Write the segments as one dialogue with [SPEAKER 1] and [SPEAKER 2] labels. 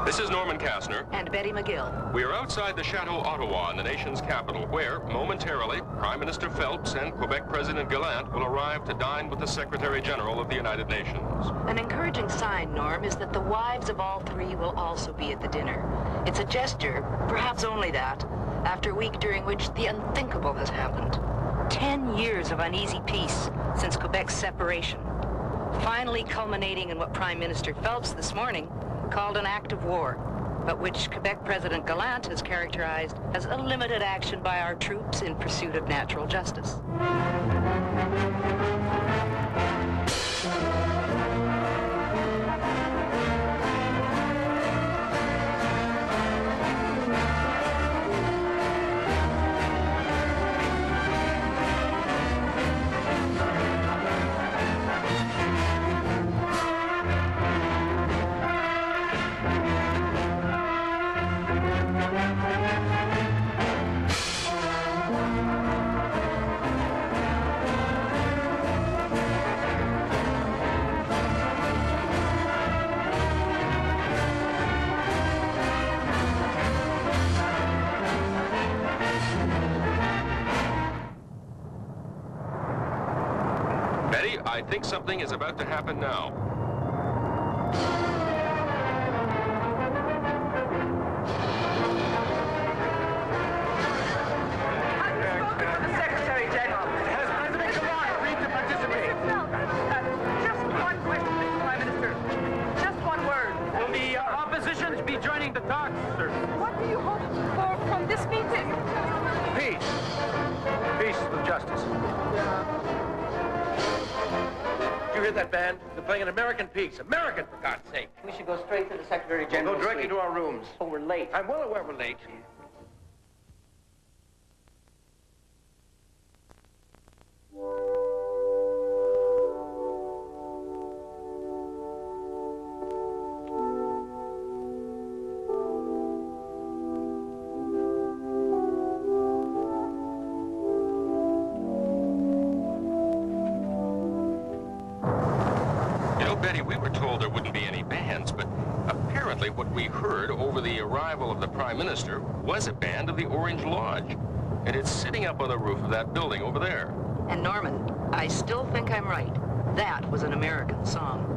[SPEAKER 1] This is Norman Kastner.
[SPEAKER 2] And Betty McGill.
[SPEAKER 1] We are outside the Chateau Ottawa in the nation's capital, where, momentarily, Prime Minister Phelps and Quebec President Gallant will arrive to dine with the Secretary General of the United Nations.
[SPEAKER 2] An encouraging sign, Norm, is that the wives of all three will also be at the dinner. It's a gesture, perhaps only that, after a week during which the unthinkable has happened. 10 years of uneasy peace since Quebec's separation, finally culminating in what Prime Minister Phelps this morning called an act of war, but which Quebec President Gallant has characterized as a limited action by our troops in pursuit of natural justice.
[SPEAKER 1] Betty, I think something is about to happen now.
[SPEAKER 3] That band, they're playing an American piece. American, for God's sake.
[SPEAKER 4] We should go straight to the Secretary General.
[SPEAKER 3] Go directly to our rooms.
[SPEAKER 4] Oh, we're late.
[SPEAKER 3] I'm well aware we're late.
[SPEAKER 1] Betty, we were told there wouldn't be any bands, but apparently what we heard over the arrival of the Prime Minister was a band of the Orange Lodge. And it's sitting up on the roof of that building over there.
[SPEAKER 2] And Norman, I still think I'm right. That was an American song.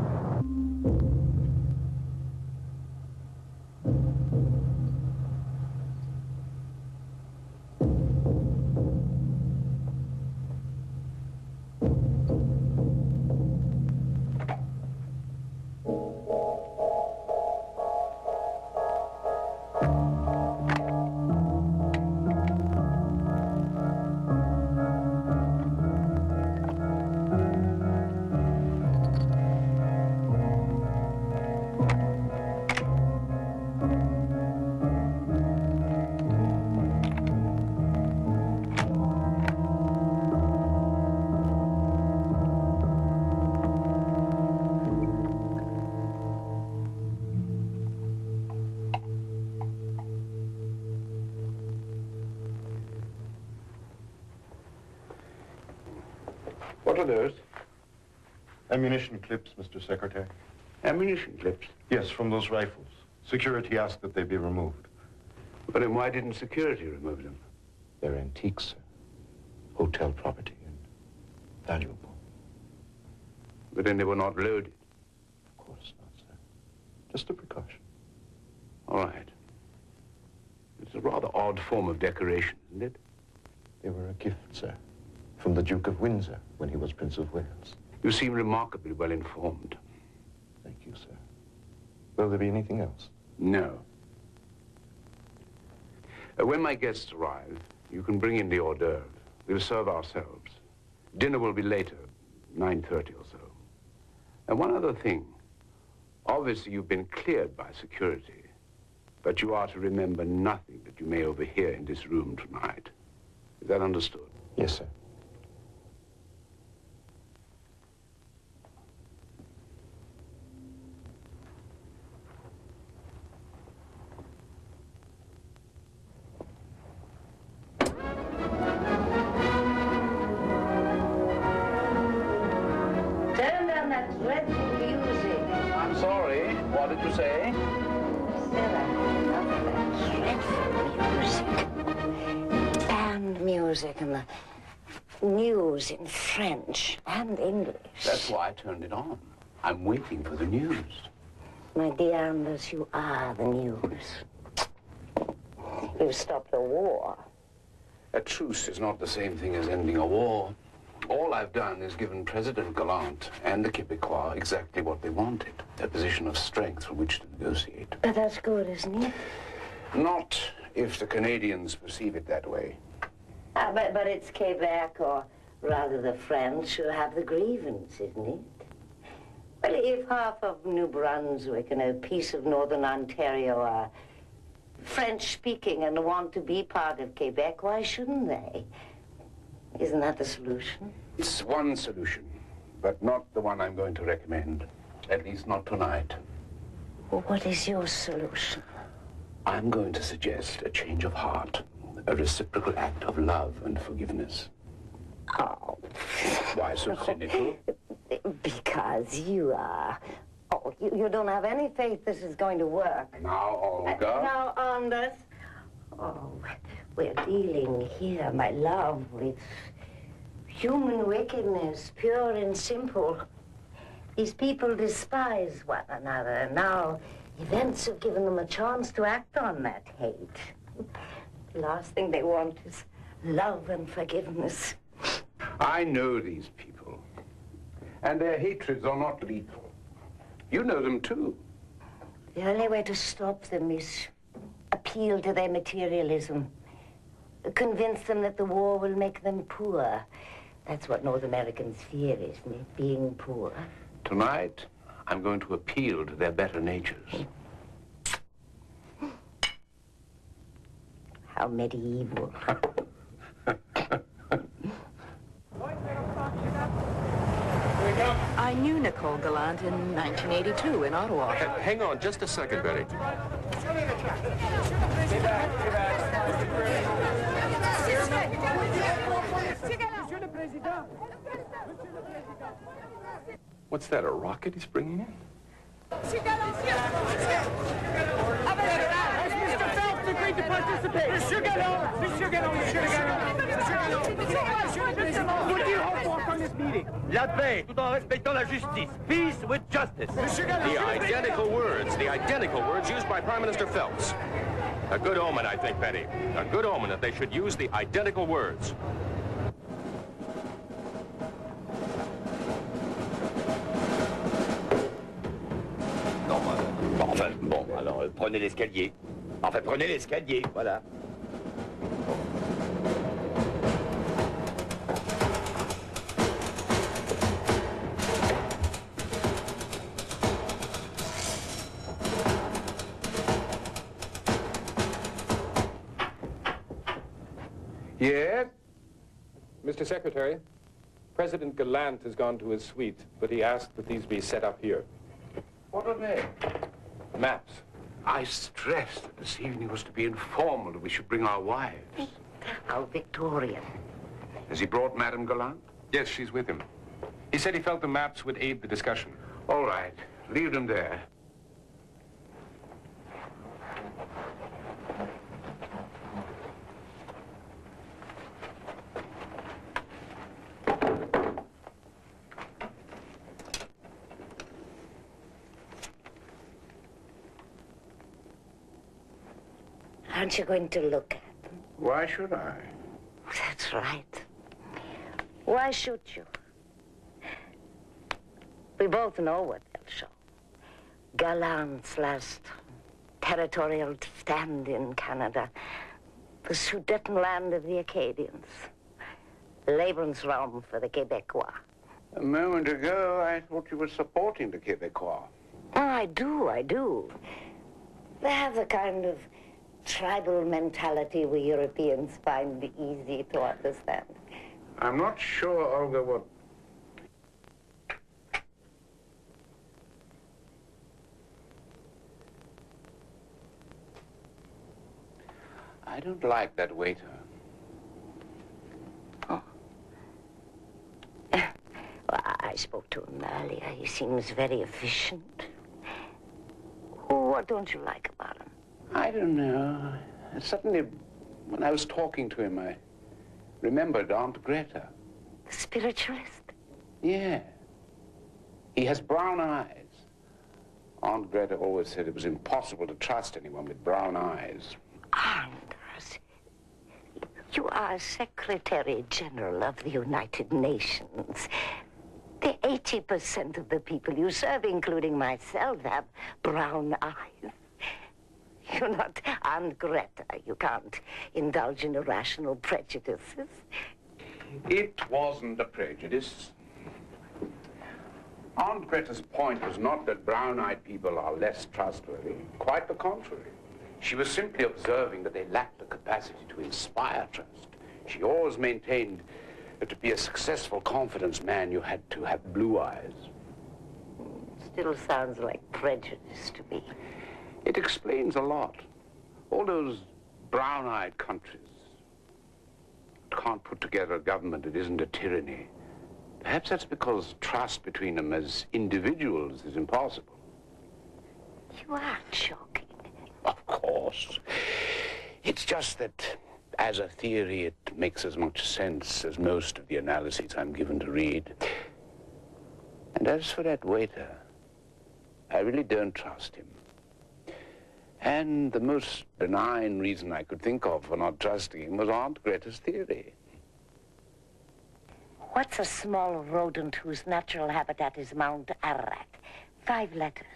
[SPEAKER 5] What are those? Ammunition clips, Mr. Secretary.
[SPEAKER 6] Ammunition clips?
[SPEAKER 5] Yes, from those rifles. Security asked that they be removed.
[SPEAKER 6] But then why didn't security remove them?
[SPEAKER 5] They're antiques, sir. Hotel property and valuable.
[SPEAKER 6] But then they were not loaded.
[SPEAKER 5] Of course not, sir. Just a precaution.
[SPEAKER 6] All right. It's a rather odd form of decoration, isn't it?
[SPEAKER 5] They were a gift, sir, from the Duke of Windsor when he was Prince of Wales.
[SPEAKER 6] You seem remarkably well informed.
[SPEAKER 5] Thank you, sir. Will there be anything else?
[SPEAKER 6] No. When my guests arrive, you can bring in the hors d'oeuvre. We'll serve ourselves. Dinner will be later, 9:30 or so. And one other thing. Obviously, you've been cleared by security, but you are to remember nothing that you may overhear in this room tonight. Is that understood?
[SPEAKER 5] Yes, sir.
[SPEAKER 7] Turn down that dreadful music.
[SPEAKER 3] I'm sorry. What did you say?
[SPEAKER 7] Band music and the news in French and English.
[SPEAKER 6] That's why I turned it on. I'm waiting for the news.
[SPEAKER 7] My dear Anders, you are the news. You've stopped the war.
[SPEAKER 6] A truce is not the same thing as ending a war. All I've done is given President Gallant and the Québécois exactly what they wanted, a position of strength from which to negotiate.
[SPEAKER 7] But that's good, isn't it?
[SPEAKER 6] Not if the Canadians perceive it that way.
[SPEAKER 7] But it's Quebec, or rather the French, who have the grievance, isn't it? Well, if half of New Brunswick and a piece of northern Ontario are French-speaking and want to be part of Quebec, why shouldn't they? Isn't that the solution?
[SPEAKER 6] It's one solution, but not the one I'm going to recommend. At least not tonight.
[SPEAKER 7] Well, what is your solution?
[SPEAKER 6] I'm going to suggest a change of heart, a reciprocal act of love and forgiveness.
[SPEAKER 7] Oh.
[SPEAKER 6] Why so cynical?
[SPEAKER 7] Because you are. Oh, you don't have any faith this is going to work.
[SPEAKER 6] Now, Olga.
[SPEAKER 7] Now, Anders. Oh, we're dealing here, my love, with human wickedness, pure and simple. These people despise one another, and now events have given them a chance to act on that hate. The last thing they want is love and forgiveness.
[SPEAKER 6] I know these people, and their hatreds are not lethal. You know them, too.
[SPEAKER 7] The only way to stop them is appeal to their materialism. Convince them that the war will make them poor. That's what North Americans fear, isn't it? Being poor.
[SPEAKER 6] Tonight, I'm going to appeal to their better natures.
[SPEAKER 7] How medieval.
[SPEAKER 2] I knew Nicole Gallant in 1982 in Ottawa.
[SPEAKER 1] Hang on just a second, Betty. What's that, a rocket he's bringing in?
[SPEAKER 3] Mr. Phelps agreed to participate. Monsieur Galland, Monsieur Galland, Monsieur Galland, What do you hope for from this meeting?
[SPEAKER 8] La paix, tout en respectant la justice. Peace with justice.
[SPEAKER 1] The identical words used by Prime Minister Phelps. A good omen, I think, Betty. A good omen that they should use the identical words.
[SPEAKER 8] Non, enfin, bon, alors prenez l'escalier. Enfin, prenez l'escalier, voilà.
[SPEAKER 6] Yes?
[SPEAKER 9] Mr. Secretary, President Gallant has gone to his suite, but he asked that these be set up here.
[SPEAKER 6] What are they?
[SPEAKER 9] Maps.
[SPEAKER 6] I stressed that this evening was to be informal, that we should bring our wives.
[SPEAKER 7] How Victorian.
[SPEAKER 6] Has he brought Madame Gallant?
[SPEAKER 9] Yes, she's with him. He said he felt the maps would aid the discussion.
[SPEAKER 6] All right. Leave them there.
[SPEAKER 7] Aren't you going to look at them?
[SPEAKER 6] Why should I?
[SPEAKER 7] That's right. Why should you? We both know what they'll show. Gallant's last territorial stand in Canada. The Sudetenland of the Acadians. Lebensraum for the Québécois.
[SPEAKER 6] A moment ago, I thought you were supporting the Québécois.
[SPEAKER 7] Oh, I do. They have the kind of tribal mentality we Europeans find easy to understand.
[SPEAKER 6] I'm not sure, Olga, what... I don't like that waiter.
[SPEAKER 7] Oh. Well, I spoke to him earlier. He seems very efficient. What don't you like about him?
[SPEAKER 6] I don't know. Suddenly, when I was talking to him, I remembered Aunt Greta.
[SPEAKER 7] The spiritualist?
[SPEAKER 6] Yeah. He has brown eyes. Aunt Greta always said it was impossible to trust anyone with brown eyes.
[SPEAKER 7] Anders, you are Secretary General of the United Nations. The 80% of the people you serve, including myself, have brown eyes. You're not Aunt Greta. You can't indulge in irrational prejudices.
[SPEAKER 6] It wasn't a prejudice. Aunt Greta's point was not that brown-eyed people are less trustworthy. Quite the contrary. She was simply observing that they lacked the capacity to inspire trust. She always maintained that to be a successful confidence man, you had to have blue eyes.
[SPEAKER 7] Still sounds like prejudice to me.
[SPEAKER 6] It explains a lot. All those brown-eyed countries can't put together a government that isn't a tyranny. Perhaps that's because trust between them as individuals is impossible.
[SPEAKER 7] You are joking.
[SPEAKER 6] Of course. It's just that, as a theory, it makes as much sense as most of the analyses I'm given to read. And as for that waiter, I really don't trust him. And the most benign reason I could think of for not trusting him was Aunt Greta's theory.
[SPEAKER 7] What's a small rodent whose natural habitat is Mount Ararat? 5 letters.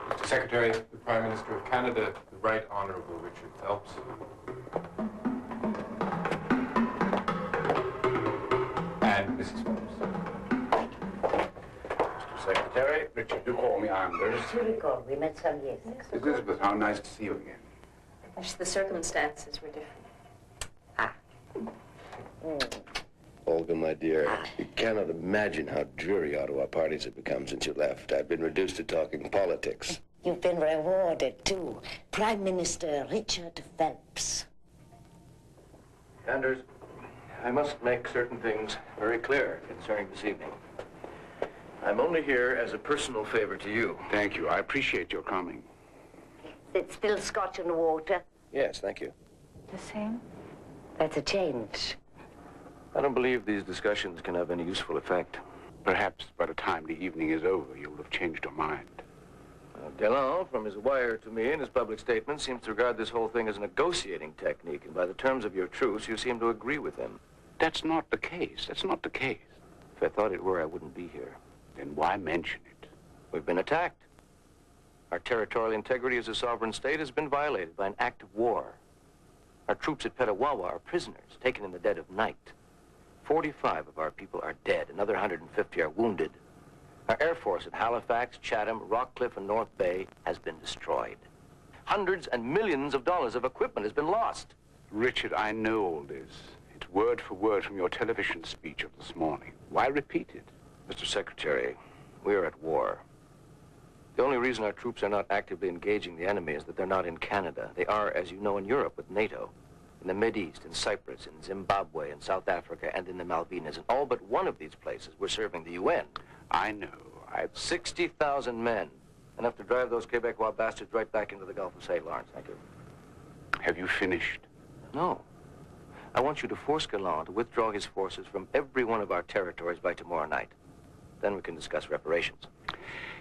[SPEAKER 9] Mr. Secretary, the Prime Minister of Canada, the Right Honourable Richard Phelps. And Mrs. Phelps.
[SPEAKER 6] Mr. Secretary, Richard, do call me Anders.
[SPEAKER 7] You recall, we met some years ago.
[SPEAKER 6] Elizabeth, how nice to see you again.
[SPEAKER 10] Wish the circumstances were different.
[SPEAKER 5] Olga, my dear, you cannot imagine how dreary Ottawa parties have become since you left. I've been reduced to talking politics.
[SPEAKER 7] You've been rewarded, too. Prime Minister Richard Phelps.
[SPEAKER 11] Anders, I must make certain things very clear concerning this evening. I'm only here as a personal favor to you.
[SPEAKER 6] Thank you. I appreciate your coming.
[SPEAKER 7] Is it still scotch and water?
[SPEAKER 11] Yes, thank you.
[SPEAKER 10] The same?
[SPEAKER 7] That's a change.
[SPEAKER 11] I don't believe these discussions can have any useful effect.
[SPEAKER 6] Perhaps by the time the evening is over, you'll have changed your mind.
[SPEAKER 11] Galland, from his wire to me and his public statement, seems to regard this whole thing as a negotiating technique, and by the terms of your truce, you seem to agree with him.
[SPEAKER 6] That's not the case. That's not the case.
[SPEAKER 11] If I thought it were, I wouldn't be here.
[SPEAKER 6] Then why mention it?
[SPEAKER 11] We've been attacked. Our territorial integrity as a sovereign state has been violated by an act of war. Our troops at Petawawa are prisoners, taken in the dead of night. 45 of our people are dead. Another 150 are wounded. Our Air Force at Halifax, Chatham, Rockcliffe, and North Bay has been destroyed. Hundreds and millions of dollars of equipment has been lost.
[SPEAKER 6] Richard, I know all this. It's word for word from your television speech of this morning. Why repeat it?
[SPEAKER 11] Mr. Secretary, we are at war. The only reason our troops are not actively engaging the enemy is that they're not in Canada. They are, as you know, in Europe with NATO, in the Mideast, in Cyprus, in Zimbabwe, in South Africa, and in the Malvinas. And all but one of these places we're serving the UN.
[SPEAKER 6] I know. I've
[SPEAKER 11] 60,000 men. Enough to drive those Quebecois bastards right back into the Gulf of St. Lawrence. Thank you.
[SPEAKER 6] Have you finished?
[SPEAKER 11] No. I want you to force Galland to withdraw his forces from every one of our territories by tomorrow night. Then we can discuss reparations.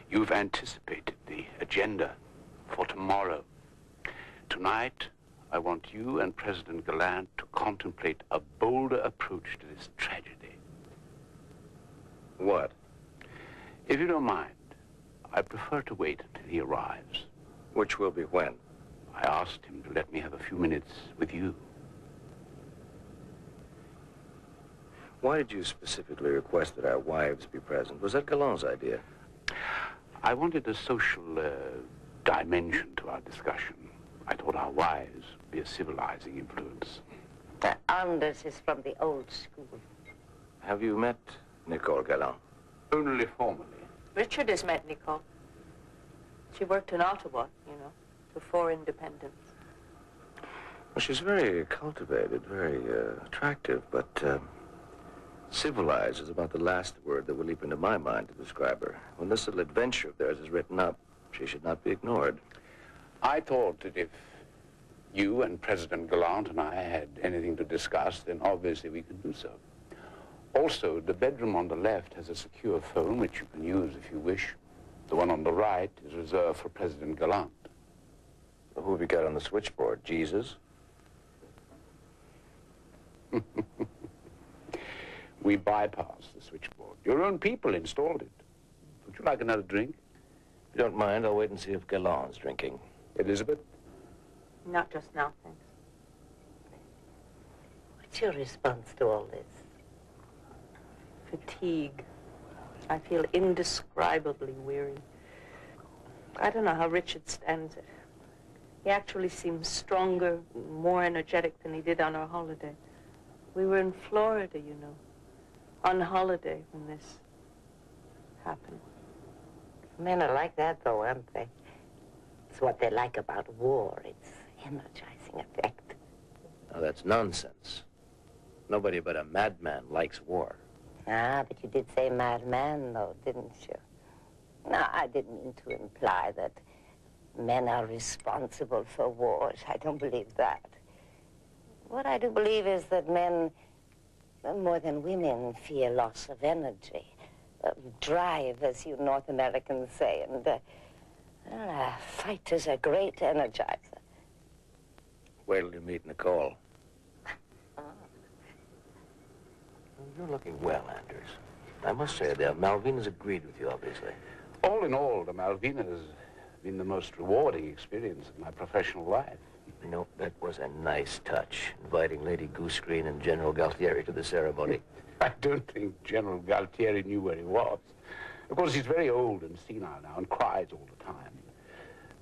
[SPEAKER 6] You've anticipated the agenda for tomorrow. Tonight, I want you and President Galland to contemplate a bolder approach to this tragedy.
[SPEAKER 11] What?
[SPEAKER 6] If you don't mind, I prefer to wait until he arrives.
[SPEAKER 11] Which will be when?
[SPEAKER 6] I asked him to let me have a few minutes with you.
[SPEAKER 11] Why did you specifically request that our wives be present? Was that Galland's idea?
[SPEAKER 6] I wanted a social dimension to our discussion. I thought our wives would be a civilizing influence.
[SPEAKER 7] Anders is from the old school.
[SPEAKER 11] Have you met Nicole Galland?
[SPEAKER 6] Only formally.
[SPEAKER 10] Richard has met Nicole. She worked in Ottawa, you know, before independence.
[SPEAKER 11] Well, she's very cultivated, very attractive, but Civilized is about the last word that would leap into my mind to describe her. When this little adventure of theirs is written up, she should not be ignored.
[SPEAKER 6] I thought that if you and President Gallant and I had anything to discuss, then obviously we could do so. Also, the bedroom on the left has a secure phone, which you can use if you wish. The one on the right is reserved for President Gallant.
[SPEAKER 11] Well, who have you got on the switchboard? Jesus?
[SPEAKER 6] We bypassed the switchboard. Your own people installed it. Would you like another drink?
[SPEAKER 11] If you don't mind, I'll wait and see if Gallant's drinking.
[SPEAKER 6] Elizabeth?
[SPEAKER 10] Not just now, thanks.
[SPEAKER 7] What's your response to all this?
[SPEAKER 10] Fatigue. I feel indescribably weary. I don't know how Richard stands it. He actually seems stronger, more energetic than he did on our holiday. We were in Florida, you know, on holiday when this happened.
[SPEAKER 7] Men are like that, though, aren't they? It's what they like about war. It's energizing effect.
[SPEAKER 11] Now, that's nonsense. Nobody but a madman likes war.
[SPEAKER 7] Ah, but you did say madman, though, didn't you? No, I didn't mean to imply that men are responsible for wars. I don't believe that. What I do believe is that men, more than women, fear loss of energy, drive, as you North Americans say, and a fight is a great energizer.
[SPEAKER 11] Wait till you meet Nicole. You're looking well, Anders. I must say, the Malvina's agreed with you, obviously.
[SPEAKER 6] All in all, the Malvina has been the most rewarding experience of my professional life.
[SPEAKER 11] You know, that was a nice touch, inviting Lady Goose-Green and General Galtieri to the ceremony.
[SPEAKER 6] I don't think General Galtieri knew where he was. Of course, he's very old and senile now and cries all the time.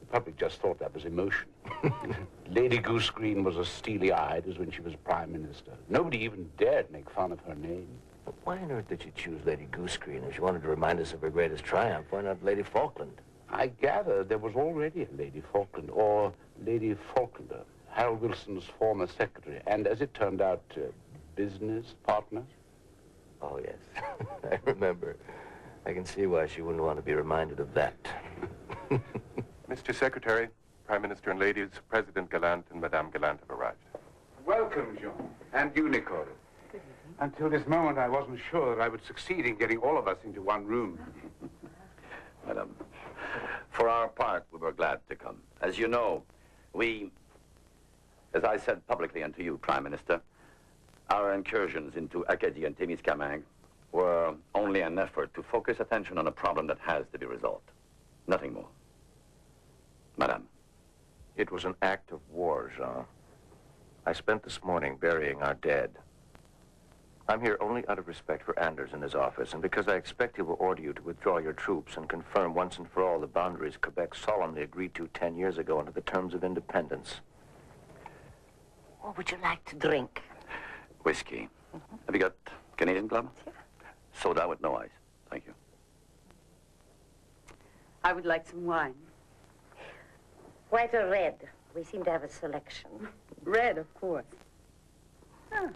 [SPEAKER 6] The public just thought that was emotion. Lady Goose-Green was as steely-eyed as when she was Prime Minister. Nobody even dared make fun of her name.
[SPEAKER 11] But why on earth did she choose Lady Goose-Green? If she wanted to remind us of her greatest triumph, why not Lady Falkland?
[SPEAKER 6] I gather there was already a Lady Falkland, or Lady Falklander, Harold Wilson's former secretary, and as it turned out, business partner.
[SPEAKER 11] Oh, yes. I remember. I can see why she wouldn't want to be reminded of that.
[SPEAKER 12] Mr. Secretary, Prime Minister and ladies, President Gallant and Madame Gallant have arrived.
[SPEAKER 6] Welcome, Jean. And you, Nicole. Until this moment, I wasn't sure that I would succeed in getting all of us into one room.
[SPEAKER 8] Madam, for our part, we were glad to come. As you know, as I said publicly and to you, Prime Minister, our incursions into Acadie and Témiscamingue were only an effort to focus attention on a problem that has to be resolved. Nothing more. Madame.
[SPEAKER 11] It was an act of war, Jean. I spent this morning burying our dead. I'm here only out of respect for Anders and his office, and because I expect he will order you to withdraw your troops and confirm once and for all the boundaries Quebec solemnly agreed to 10 years ago under the terms of independence.
[SPEAKER 7] What would you like to drink?
[SPEAKER 8] Whiskey. Have you got Canadian Club?
[SPEAKER 7] Yeah.
[SPEAKER 8] Soda with no ice. Thank you.
[SPEAKER 13] I would like some wine.
[SPEAKER 7] White or red? We seem to have a selection.
[SPEAKER 13] Red, of course. Ah,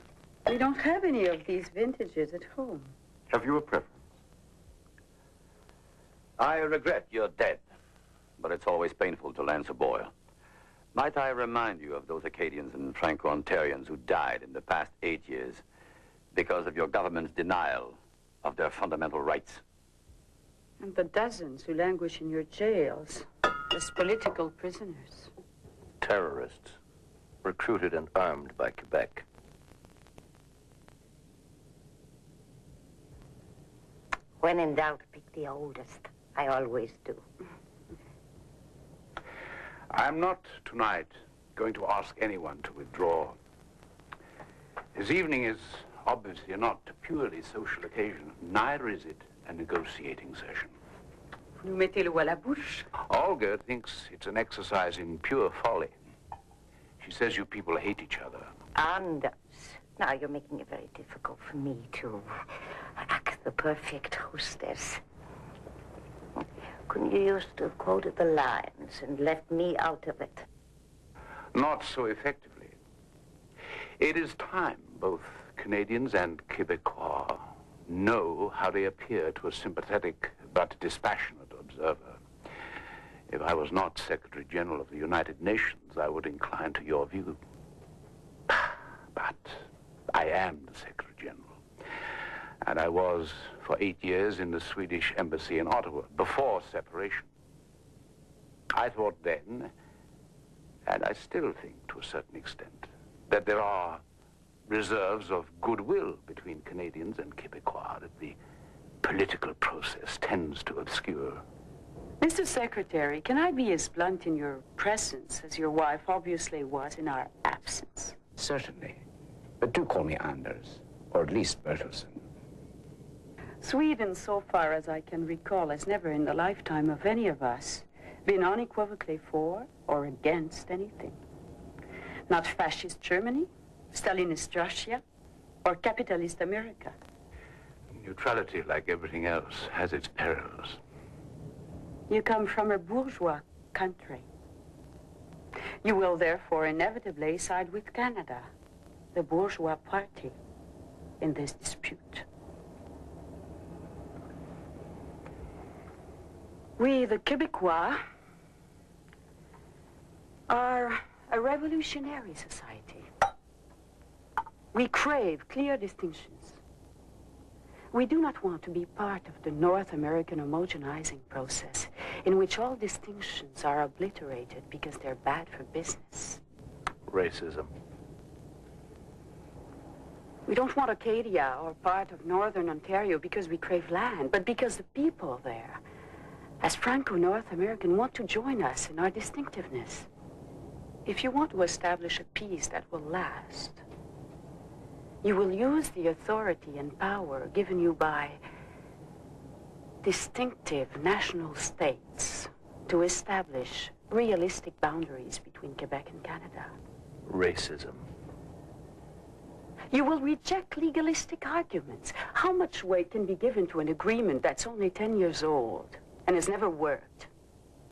[SPEAKER 13] we don't have any of these vintages at home.
[SPEAKER 8] Have you a preference? I regret you're dead, but it's always painful to Lance a boy. Might I remind you of those Acadians and Franco-Ontarians who died in the past 8 years because of your government's denial of their fundamental rights?
[SPEAKER 13] And the dozens who languish in your jails as political prisoners.
[SPEAKER 11] Terrorists, recruited and armed by Quebec.
[SPEAKER 7] When in doubt, pick the oldest. I always do.
[SPEAKER 6] I'm not, tonight, going to ask anyone to withdraw. This evening is obviously not a purely social occasion. Neither is it a negotiating session.
[SPEAKER 13] Vous nous mettez l'eau à la bouche.
[SPEAKER 6] Olga thinks it's an exercise in pure folly. She says you people hate each other.
[SPEAKER 7] Anders, now you're making it very difficult for me to act the perfect hostess. Couldn't you used to have quoted the lines and left me out of it?
[SPEAKER 6] Not so effectively. It is time both Canadians and Quebecois know how they appear to a sympathetic but dispassionate observer. If I was not Secretary General of the United Nations, I would incline to your view. But I am the Secretary General. And I was for 8 years in the Swedish embassy in Ottawa, before separation. I thought then, and I still think to a certain extent, that there are reserves of goodwill between Canadians and Quebecois that the political process tends to obscure.
[SPEAKER 13] Mr. Secretary, can I be as blunt in your presence as your wife obviously was in our absence?
[SPEAKER 6] Certainly. But do call me Anders, or at least Bertelsen.
[SPEAKER 13] Sweden, so far as I can recall, has never in the lifetime of any of us been unequivocally for or against anything. Not fascist Germany, Stalinist Russia, or capitalist America.
[SPEAKER 6] Neutrality, like everything else, has its perils.
[SPEAKER 13] You come from a bourgeois country. You will therefore inevitably side with Canada, the bourgeois party, in this dispute. We, the Quebecois, are a revolutionary society. We crave clear distinctions. We do not want to be part of the North American homogenizing process in which all distinctions are obliterated because they're bad for business.
[SPEAKER 6] Racism.
[SPEAKER 13] We don't want Acadia or part of Northern Ontario because we crave land, but because the people there, as Franco-North American, want to join us in our distinctiveness. If you want to establish a peace that will last, you will use the authority and power given you by distinctive national states to establish realistic boundaries between Quebec and Canada.
[SPEAKER 11] Racism.
[SPEAKER 13] You will reject legalistic arguments. How much weight can be given to an agreement that's only 10 years old and has never worked?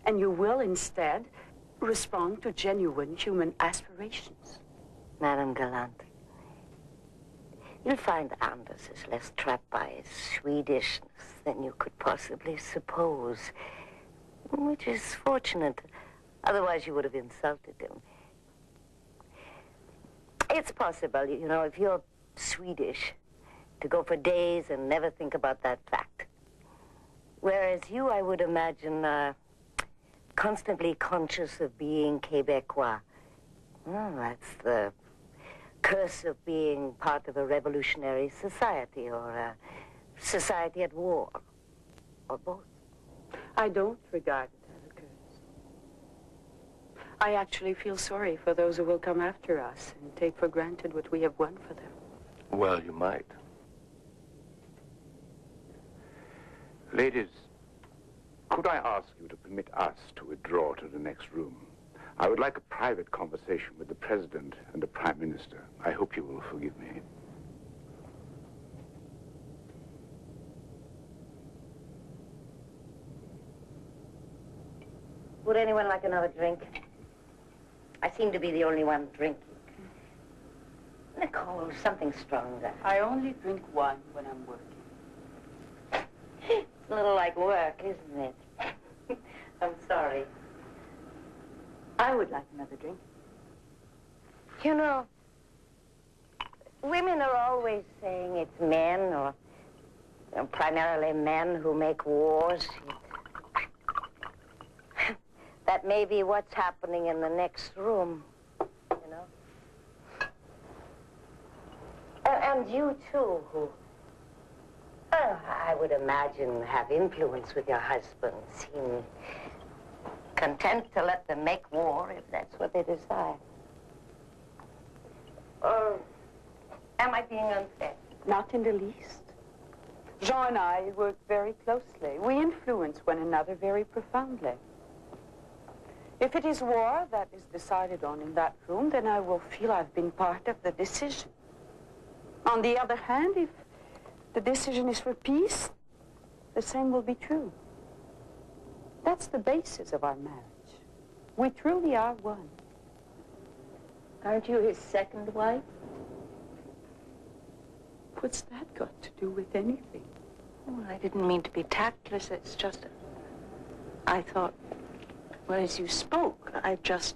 [SPEAKER 13] And you will instead respond to genuine human aspirations.
[SPEAKER 7] Madame Galante, you'll find Anders is less trapped by his Swedishness than you could possibly suppose, which is fortunate. Otherwise, you would have insulted him. It's possible, you know, if you're Swedish, to go for days and never think about that fact. Whereas you, I would imagine, constantly conscious of being Quebecois. Oh, that's the curse of being part of a revolutionary society or a society at war, or both.
[SPEAKER 13] I don't regard it as a curse. I actually feel sorry for those who will come after us and take for granted what we have won for them.
[SPEAKER 11] Well, you might.
[SPEAKER 6] Ladies, could I ask you to permit us to withdraw to the next room? I would like a private conversation with the President and the Prime Minister. I hope you will forgive me.
[SPEAKER 7] Would anyone like another drink? I seem to be the only one drinking. Nicole, something stronger.
[SPEAKER 13] I only drink wine when I'm working.
[SPEAKER 7] It's a little like work, isn't it? I'm sorry. I would like another drink. You know, women are always saying it's men, or primarily men, who make wars. That may be what's happening in the next room, you know. And you, too, who, I would imagine, have influence with your husband, seem content to let them make war if that's what they desire. Or am I being unfair?
[SPEAKER 13] Not in the least. Jean and I work very closely. We influence one another very profoundly. If it is war that is decided on in that room, then I will feel I've been part of the decision. On the other hand, if the decision is for peace, the same will be true. That's the basis of our marriage. We truly are one.
[SPEAKER 7] Aren't you his second wife?
[SPEAKER 13] What's that got to do with anything?
[SPEAKER 10] Well, I didn't mean to be tactless. It's just... I thought... Well, as you spoke, I just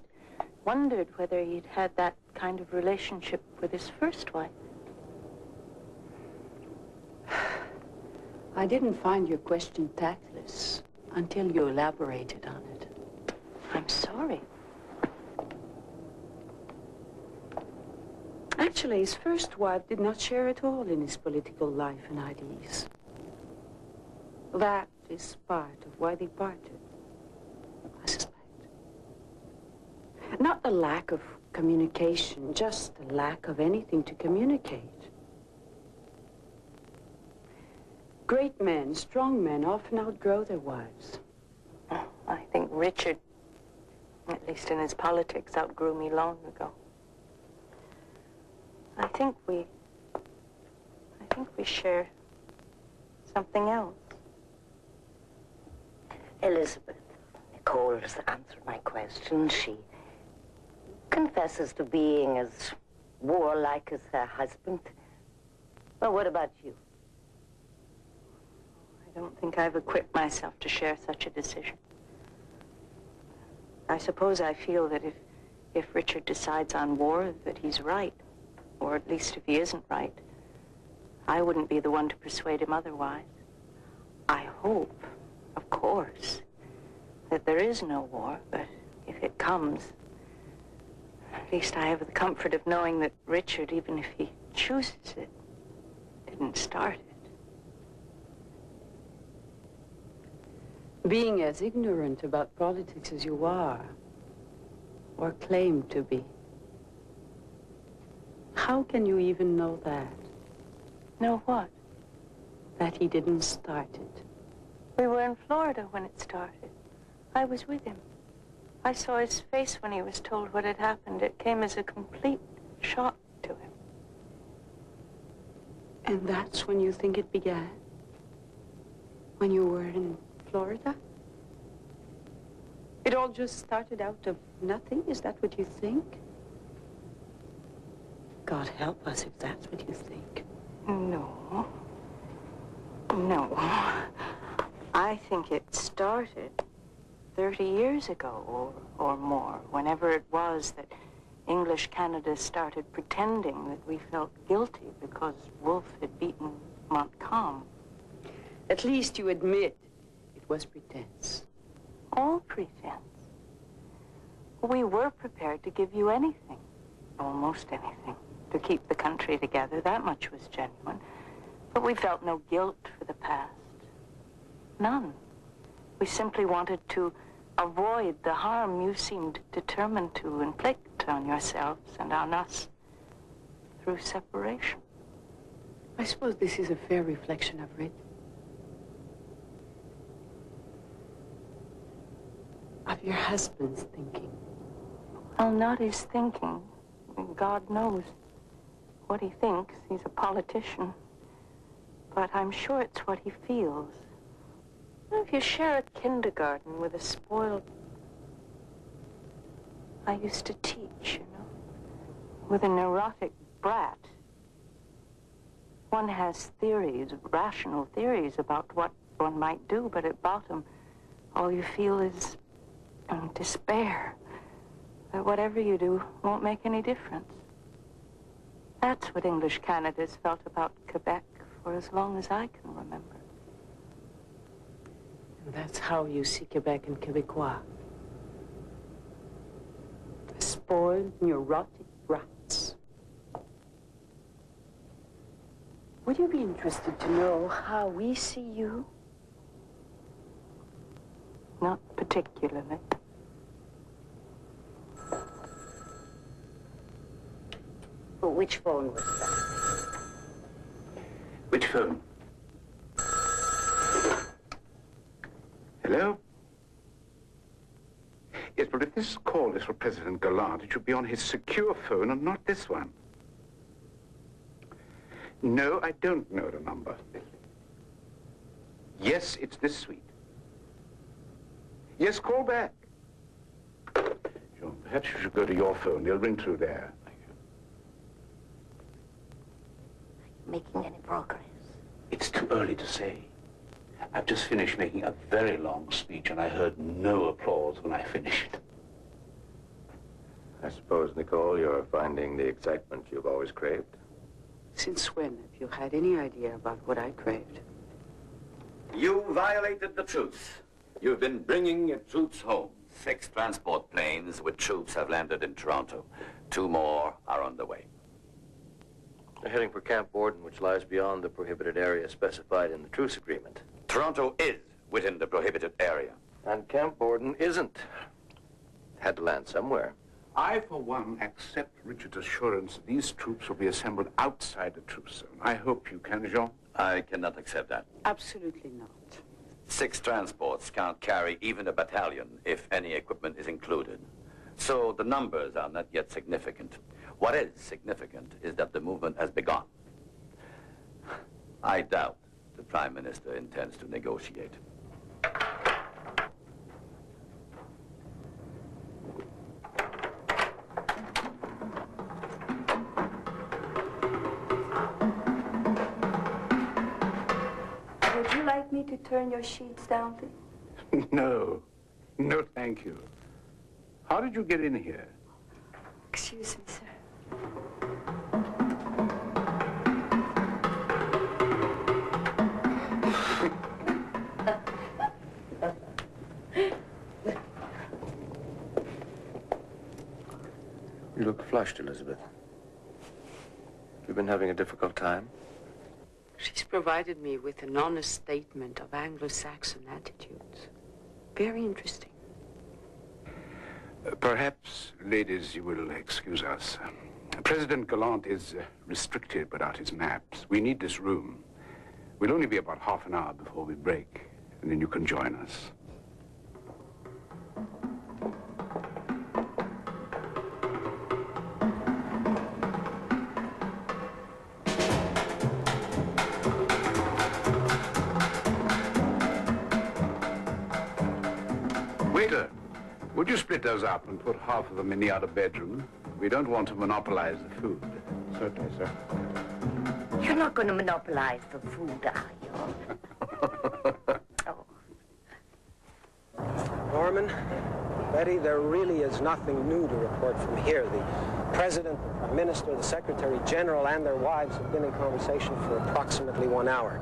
[SPEAKER 10] wondered whether he'd had that kind of relationship with his first wife.
[SPEAKER 13] I didn't find your question tactless until you elaborated on it.
[SPEAKER 10] I'm sorry.
[SPEAKER 13] Actually, his first wife did not share at all in his political life and ideas. That is part of why they parted, I suspect. Not the lack of communication, just the lack of anything to communicate. Great men, strong men, often outgrow their wives.
[SPEAKER 10] Oh, I think Richard, at least in his politics, outgrew me long ago. I think we share something else.
[SPEAKER 7] Elizabeth, Nicole has answered my question. She confesses to being as warlike as her husband. Well, what about you?
[SPEAKER 10] I don't think I've equipped myself to share such a decision. I suppose I feel that if Richard decides on war, that he's right. Or at least if he isn't right, I wouldn't be the one to persuade him otherwise. I hope, of course, that there is no war, but if it comes, at least I have the comfort of knowing that Richard, even if he chooses it, didn't start it.
[SPEAKER 13] Being as ignorant about politics as you are, or claim to be, how can you even know that?
[SPEAKER 10] Know what?
[SPEAKER 13] That he didn't start it.
[SPEAKER 10] We were in Florida when it started. I was with him. I saw his face when he was told what had happened. It came as a complete shock to him.
[SPEAKER 13] And that's when you think it began? When you were in Florida? It all just started out of nothing? Is that what you think? God help us if that's what you think.
[SPEAKER 10] No. No. I think it started 30 years ago or more, whenever it was that English Canada started pretending that we felt guilty because Wolfe had beaten Montcalm.
[SPEAKER 13] At least you admit it was pretense.
[SPEAKER 10] All pretense. We were prepared to give you anything, almost anything, to keep the country together. That much was genuine. But we felt no guilt for the past. None. We simply wanted to avoid the harm you seemed determined to inflict on yourselves and on us through separation.
[SPEAKER 13] I suppose this is a fair reflection of it. Of your husband's thinking.
[SPEAKER 10] Well, not his thinking. God knows what he thinks. He's a politician. But I'm sure it's what he feels. You know, if you share a kindergarten with a spoiled... I used to teach, you know, with a neurotic brat. One has theories, rational theories about what one might do, but at bottom, all you feel is despair. That whatever you do won't make any difference. That's what English Canada's felt about Quebec for as long as I can remember.
[SPEAKER 13] And that's how you see Quebec and Quebecois. Spoiled, neurotic brats. Would you be interested to know how we see you?
[SPEAKER 10] Not particularly.
[SPEAKER 7] But which phone was that?
[SPEAKER 6] Which phone? Hello? Yes, but if this call is for President Gallant, it should be on his secure phone and not this one. No, I don't know the number. Yes, it's this suite. Yes, call back. Sure, perhaps you should go to your phone. They'll ring through there.
[SPEAKER 7] making any progress?
[SPEAKER 6] It's too early to say. I've just finished making a very long speech, and I heard no applause when I finished.
[SPEAKER 11] I suppose, Nicole, you're finding the excitement you've always craved?
[SPEAKER 13] Since when have you had any idea about what I craved?
[SPEAKER 8] You violated the truce. You've been bringing your troops home. 6 transport planes with troops have landed in Toronto. 2 more are on the way.
[SPEAKER 11] They're heading for Camp Borden, which lies beyond the prohibited area specified in the truce agreement.
[SPEAKER 8] Toronto is within the prohibited area.
[SPEAKER 11] And Camp Borden isn't. Had to land somewhere.
[SPEAKER 6] I, for one, accept Richard's assurance that these troops will be assembled outside the truce zone. I hope you can, Jean.
[SPEAKER 8] I cannot accept that.
[SPEAKER 13] Absolutely not.
[SPEAKER 8] 6 transports can't carry even a battalion if any equipment is included. So the numbers are not yet significant. What is significant is that the movement has begun. I doubt the Prime Minister intends to negotiate.
[SPEAKER 10] Would you like me to turn your sheets down, please?
[SPEAKER 6] No. No, thank you. How did you get in here?
[SPEAKER 10] Excuse me, sir.
[SPEAKER 11] You look flushed, Elizabeth. You've been having a difficult time?
[SPEAKER 13] She's provided me with an honest statement of Anglo-Saxon attitudes. Very interesting.
[SPEAKER 6] Perhaps, ladies, you will excuse us. President Gallant is restricted without his maps. We need this room. We'll only be about half an hour before we break, and then you can join us. Waiter, would you split those up and put half of them in the other bedroom? We don't want to monopolize the food. Certainly, sir.
[SPEAKER 7] You're not going to monopolize the food, are you?
[SPEAKER 14] Norman, Betty, there really is nothing new to report from here. The President, the Prime Minister, the Secretary General, and their wives have been in conversation for approximately 1 hour.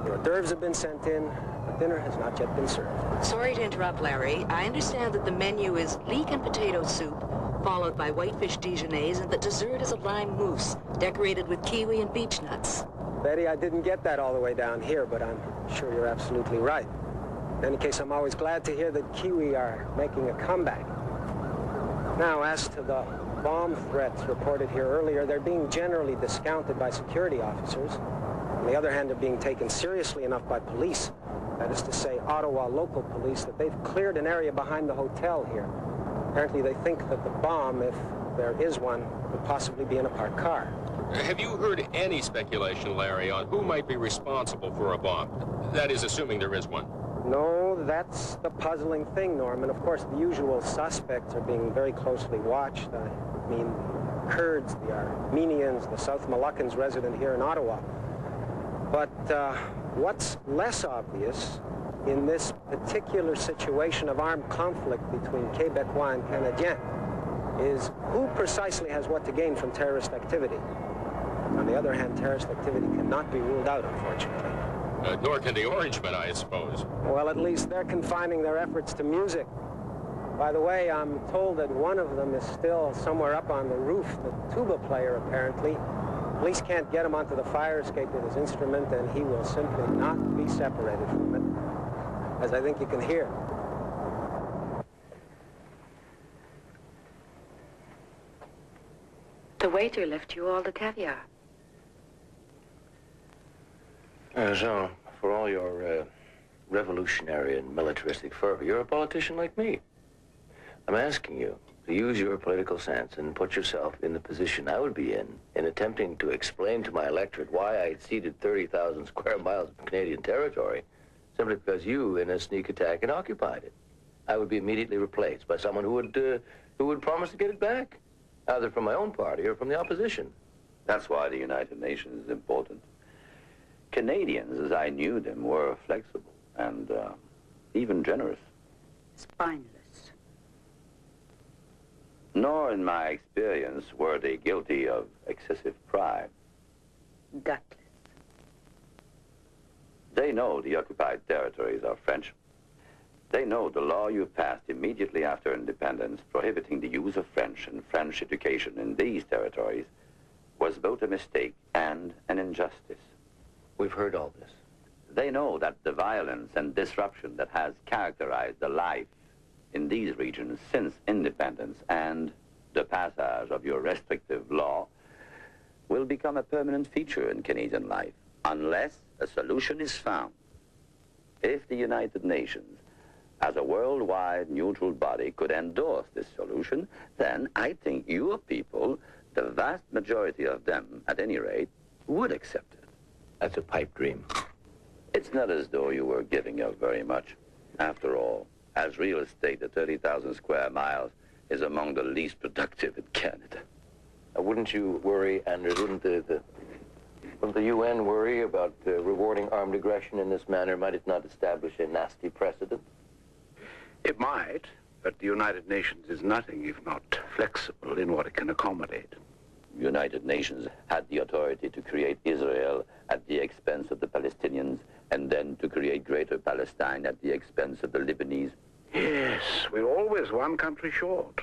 [SPEAKER 14] The hors d'oeuvres have been sent in, but dinner has not yet been served.
[SPEAKER 2] Sorry to interrupt, Larry. I understand that the menu is leek and potato soup, followed by whitefish Dijonnaise, and the dessert is a lime mousse, decorated with kiwi and beech nuts.
[SPEAKER 14] Betty, I didn't get that all the way down here, but I'm sure you're absolutely right. In any case, I'm always glad to hear that kiwi are making a comeback. Now, as to the bomb threats reported here earlier, they're being generally discounted by security officers. On the other hand, they're being taken seriously enough by police. That is to say, Ottawa local police, that they've cleared an area behind the hotel here. Apparently, they think that the bomb, if there is one, could possibly be in a parked car.
[SPEAKER 1] Have you heard any speculation, Larry, on who might be responsible for a bomb? That is, assuming there is one.
[SPEAKER 14] No, that's the puzzling thing, Norman. Of course, the usual suspects are being very closely watched. I mean, Kurds, the Armenians, the South Moluccans resident here in Ottawa. But what's less obvious in this particular situation of armed conflict between Québécois and Canadiens is who precisely has what to gain from terrorist activity. On the other hand, terrorist activity cannot be ruled out, unfortunately.
[SPEAKER 1] Nor can the Orangemen, I suppose.
[SPEAKER 14] Well, at least they're confining their efforts to music. By the way, I'm told that one of them is still somewhere up on the roof, the tuba player, apparently. Police can't get him onto the fire escape with his instrument, and he will simply not be separated from it, as I think you can hear.
[SPEAKER 13] The waiter left you all the caviar.
[SPEAKER 11] Jean, for all your revolutionary and militaristic fervor, you're a politician like me. I'm asking you to use your political sense and put yourself in the position I would be in attempting to explain to my electorate why I ceded 30,000 square miles of Canadian territory simply because you, in a sneak attack, had occupied it. I would be immediately replaced by someone who would promise to get it back, either from my own party or from the opposition.
[SPEAKER 8] That's why the United Nations is important. Canadians, as I knew them, were flexible and even generous.
[SPEAKER 13] Spineless.
[SPEAKER 8] Nor, in my experience, were they guilty of excessive pride.
[SPEAKER 13] Gutless.
[SPEAKER 8] They know the occupied territories are French. They know the law you passed immediately after independence prohibiting the use of French and French education in these territories was both a mistake and an injustice.
[SPEAKER 11] We've heard all this.
[SPEAKER 8] They know that the violence and disruption that has characterized the life in these regions since independence and the passage of your restrictive law will become a permanent feature in Canadian life unless a solution is found. If the United Nations, as a worldwide neutral body, could endorse this solution, then I think your people, the vast majority of them, at any rate, would accept it.
[SPEAKER 11] That's a pipe dream.
[SPEAKER 8] It's not as though you were giving up very much. After all, as real estate, the 30,000 square miles is among the least productive in Canada.
[SPEAKER 11] Wouldn't you worry, Anders, wouldn't the UN worry about rewarding armed aggression in this manner? Might it not establish a nasty precedent?
[SPEAKER 6] It might, but the United Nations is nothing if not flexible in what it can accommodate.
[SPEAKER 8] The United Nations had the authority to create Israel at the expense of the Palestinians, and then to create Greater Palestine at the expense of the Lebanese.
[SPEAKER 6] Yes, we're always one country short.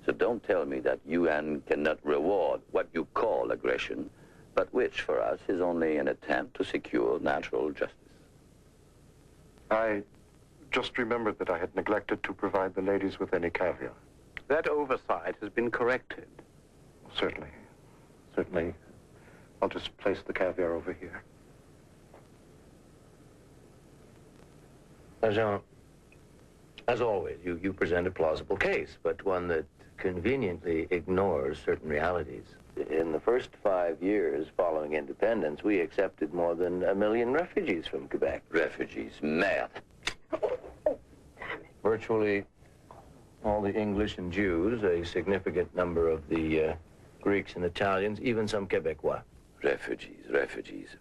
[SPEAKER 8] So don't tell me that UN cannot reward what you call aggression, but which for us is only an attempt to secure natural justice.
[SPEAKER 12] I just remembered that I had neglected to provide the ladies with any caviar.
[SPEAKER 6] That oversight has been corrected.
[SPEAKER 12] Certainly. Certainly. I'll just place the caviar over here.
[SPEAKER 11] Jean, as always, you present a plausible case, but one that conveniently ignores certain realities. In the first 5 years following independence, we accepted more than 1 million refugees from Quebec.
[SPEAKER 8] Refugees, merde.
[SPEAKER 11] Virtually all the English and Jews, a significant number of the Greeks and Italians, even some Quebecois.
[SPEAKER 8] Refugees.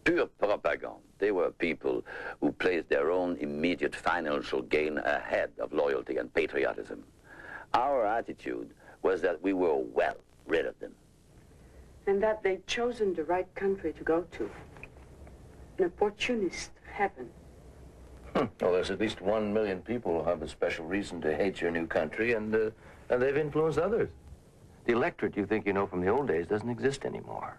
[SPEAKER 8] Pure propaganda. They were people who placed their own immediate financial gain ahead of loyalty and patriotism. Our attitude was that we were well rid of them.
[SPEAKER 13] And that they'd chosen the right country to go to. An opportunist heaven.
[SPEAKER 11] Well, there's at least 1 million people who have a special reason to hate your new country, and they've influenced others. The electorate you think you know from the old days doesn't exist anymore.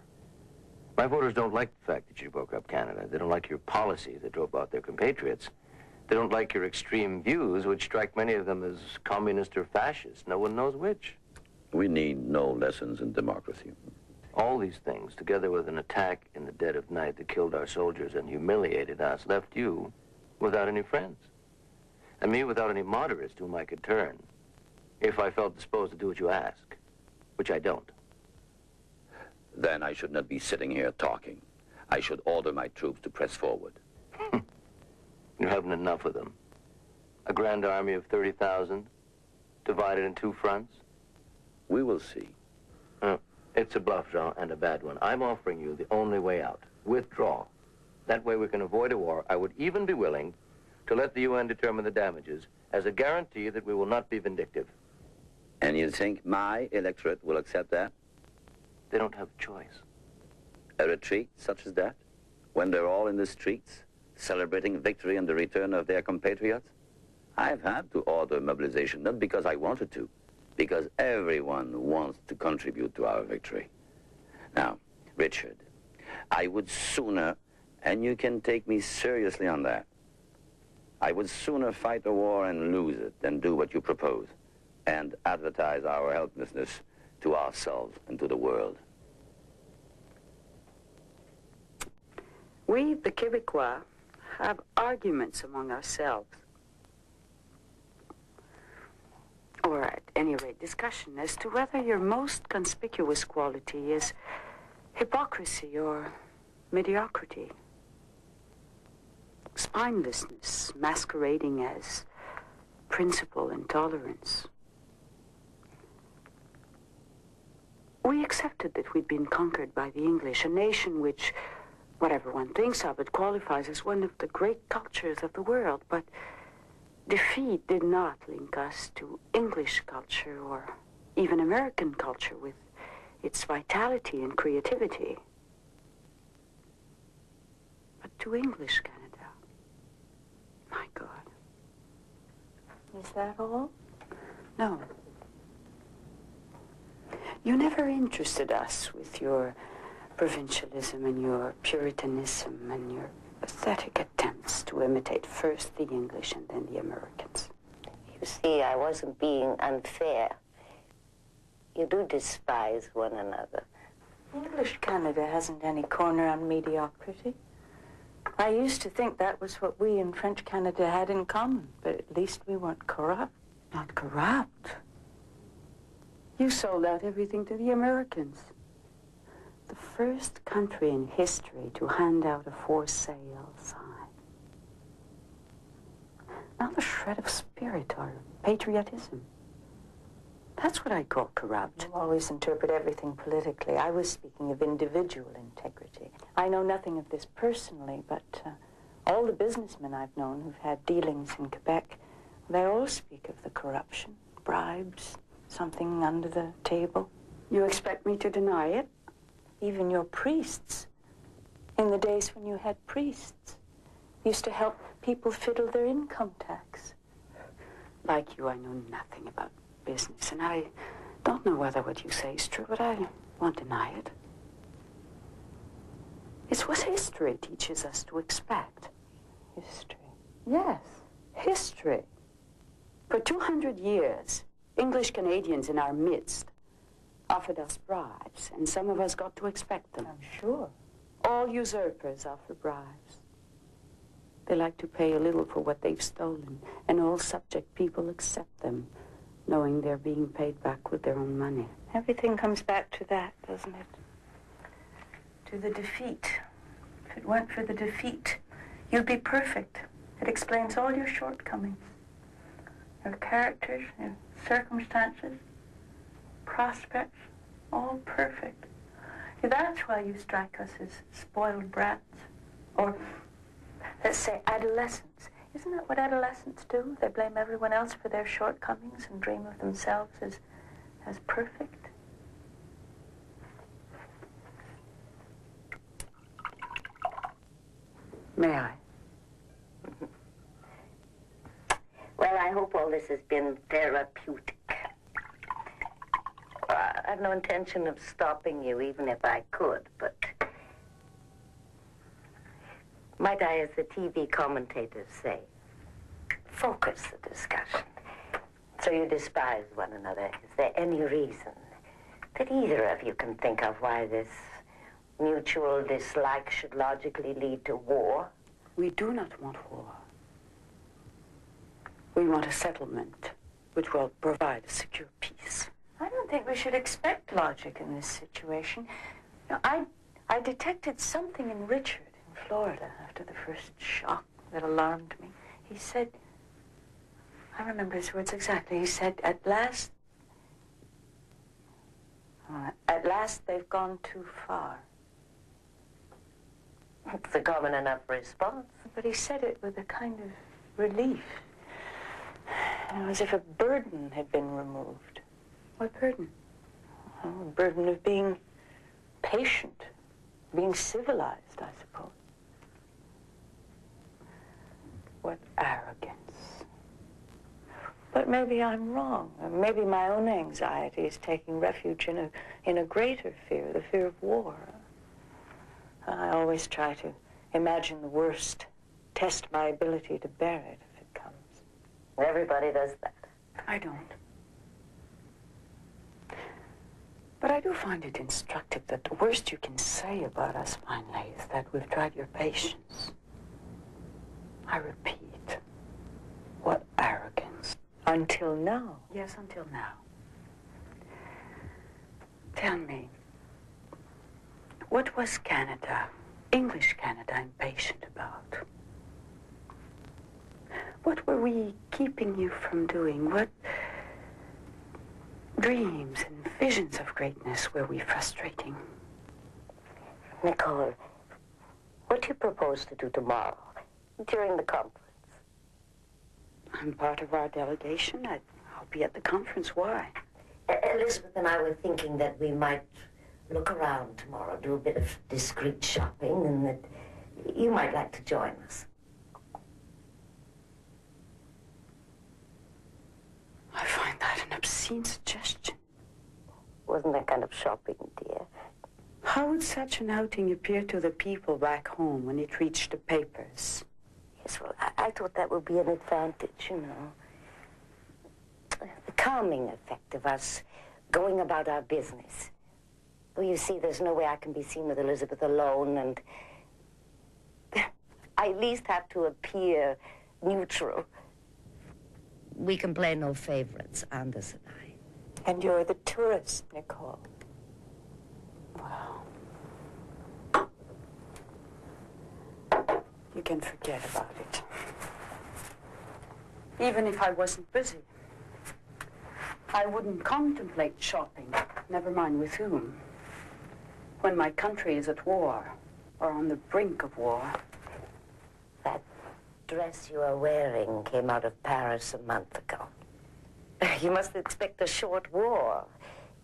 [SPEAKER 11] My voters don't like the fact that you broke up Canada. They don't like your policies that drove out their compatriots. They don't like your extreme views, which strike many of them as communist or fascist. No one knows which.
[SPEAKER 8] We need no lessons in democracy.
[SPEAKER 11] All these things, together with an attack in the dead of night that killed our soldiers and humiliated us, left you without any friends. And me without any moderates to whom I could turn, if I felt disposed to do what you ask, which I don't.
[SPEAKER 8] Then I should not be sitting here talking. I should order my troops to press forward.
[SPEAKER 11] You haven't enough of them. A grand army of 30,000, divided in 2 fronts?
[SPEAKER 8] We will see.
[SPEAKER 11] It's a bluff, Jean, and a bad one. I'm offering you the only way out. Withdraw. That way we can avoid a war. I would even be willing to let the UN determine the damages as a guarantee that we will not be vindictive.
[SPEAKER 8] And you think my electorate will accept that?
[SPEAKER 11] They don't have a choice.
[SPEAKER 8] A retreat such as that? When they're all in the streets, celebrating victory and the return of their compatriots? I've had to order mobilization, not because I wanted to, because everyone wants to contribute to our victory. Now, Richard, I would sooner, and you can take me seriously on that, I would sooner fight a war and lose it than do what you propose and advertise our helplessness to ourselves and to the world.
[SPEAKER 13] We, the Quebecois, have arguments among ourselves. Or at any rate, discussion as to whether your most conspicuous quality is hypocrisy or mediocrity. Spinelessness masquerading as principle and tolerance. We accepted that we'd been conquered by the English, a nation which, whatever one thinks of it, qualifies as one of the great cultures of the world. But defeat did not link us to English culture or even American culture with its vitality and creativity. But to English Canada, my God.
[SPEAKER 10] Is that all?
[SPEAKER 13] No. You never interested us with your provincialism and your puritanism and your pathetic attempts to imitate first the English and then the Americans.
[SPEAKER 7] You see, I wasn't being unfair. You do despise one another.
[SPEAKER 10] English Canada hasn't any corner on mediocrity. I used to think that was what we in French Canada had in common, but at least we weren't corrupt.
[SPEAKER 13] Not corrupt. You sold out everything to the Americans. The first country in history to hand out a for sale sign. Not a shred of spirit or patriotism. That's what I call corrupt.
[SPEAKER 10] You always interpret everything politically. I was speaking of individual integrity. I know nothing of this personally, but all the businessmen I've known who've had dealings in Quebec, they all speak of the corruption, bribes, something under the table.
[SPEAKER 13] You expect me to deny it?
[SPEAKER 10] Even your priests, in the days when you had priests, used to help people fiddle their income tax.
[SPEAKER 13] Like you, I know nothing about business, and I don't know whether what you say is true, but I won't deny it. It's what history teaches us to expect.
[SPEAKER 10] History?
[SPEAKER 13] Yes, history. For 200 years, English Canadians in our midst offered us bribes, and some of us got to expect them.
[SPEAKER 10] I'm sure.
[SPEAKER 13] All usurpers offer bribes. They like to pay a little for what they've stolen, and all subject people accept them, knowing they're being paid back with their own money.
[SPEAKER 10] Everything comes back to that, doesn't it? To the defeat. If it weren't for the defeat, you'd be perfect. It explains all your shortcomings. Your characters, your circumstances, prospects, all perfect. That's why you strike us as spoiled brats. Or, let's say, adolescents. Isn't that what adolescents do? They blame everyone else for their shortcomings and dream of themselves as perfect.
[SPEAKER 13] May I?
[SPEAKER 7] Well, I hope all this has been therapeutic. I have no intention of stopping you, even if I could, but might I, as the TV commentators say, focus the discussion. So you despise one another. Is there any reason that either of you can think of why this mutual dislike should logically lead to war?
[SPEAKER 13] We do not want war. We want a settlement which will provide a secure peace.
[SPEAKER 10] I don't think we should expect logic in this situation. You know, I detected something in Richard in Florida after the first shock that alarmed me. He said, I remember his words exactly. He said, at last they've gone too far.
[SPEAKER 7] It's a common enough response.
[SPEAKER 10] But he said it with a kind of relief. You know, as if a burden had been removed.
[SPEAKER 13] What burden?
[SPEAKER 10] Oh, the burden of being patient, being civilized, I suppose. What arrogance. But maybe I'm wrong. Or maybe my own anxiety is taking refuge in a greater fear, the fear of war. I always try to imagine the worst, test my ability to bear it if it comes.
[SPEAKER 7] Everybody does that.
[SPEAKER 13] I don't. But I do find it instructive that the worst you can say about us finally is that we've tried your patience. I repeat, what arrogance.
[SPEAKER 10] Until now.
[SPEAKER 13] Yes, until now. Tell me, what was Canada, English Canada, impatient about? What were we keeping you from doing? What dreams and Visions of greatness were we frustrating.
[SPEAKER 7] Nicole, what do you propose to do tomorrow, during the conference?
[SPEAKER 13] I'm part of our delegation. I'll be at the conference. Why?
[SPEAKER 7] Elizabeth and I were thinking that we might look around tomorrow, do a bit of discreet shopping, and that you might like to join us.
[SPEAKER 13] I find that an obscene suggestion.
[SPEAKER 7] Wasn't that kind of shopping, dear?
[SPEAKER 13] How would such an outing appear to the people back home when it reached the papers?
[SPEAKER 7] Yes, well, I thought that would be an advantage, you know. The calming effect of us going about our business. Well, you see, there's no way I can be seen with Elizabeth alone, and I at least have to appear neutral. We can play no favorites, Anders and I.
[SPEAKER 13] And you're the tourist, Nicole. Wow. You can forget about it. Even if I wasn't busy, I wouldn't contemplate shopping, never mind with whom, when my country is at war or on the brink of war.
[SPEAKER 7] That dress you are wearing came out of Paris a month ago. You must expect a short war.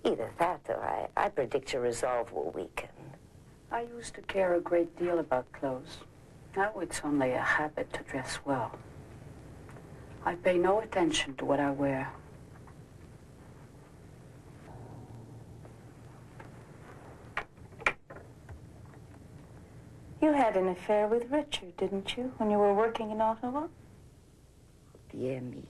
[SPEAKER 7] Either that or I predict your resolve will weaken.
[SPEAKER 13] I used to care a great deal about clothes. Now it's only a habit to dress well. I pay no attention to what I wear. You had an affair with Richard, didn't you, when you were working in Ottawa?
[SPEAKER 7] Dear me.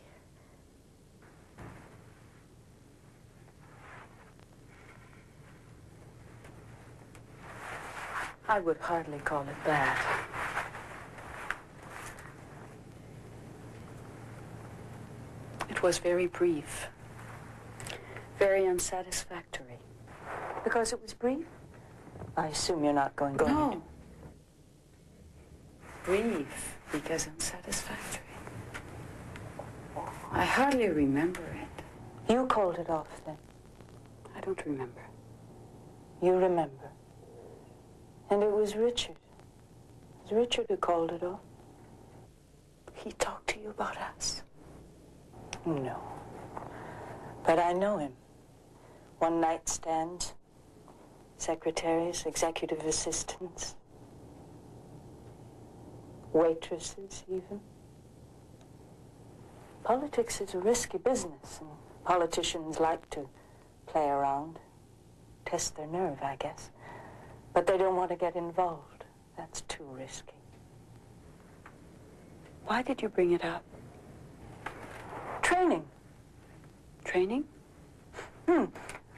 [SPEAKER 13] I would hardly call it that. It was very brief, very unsatisfactory. Because it was brief? I assume you're not going to... No. Brief, because unsatisfactory. I hardly remember it. You called it off, then? I don't remember. You remember. And it was Richard. It was Richard who called it off. He talked to you about us? No. But I know him. One-night stands, secretaries, executive assistants, waitresses, even. Politics is a risky business, and politicians like to play around, test their nerve, I guess. But they don't want to get involved. That's too risky. Why did you bring it up? Training. Training?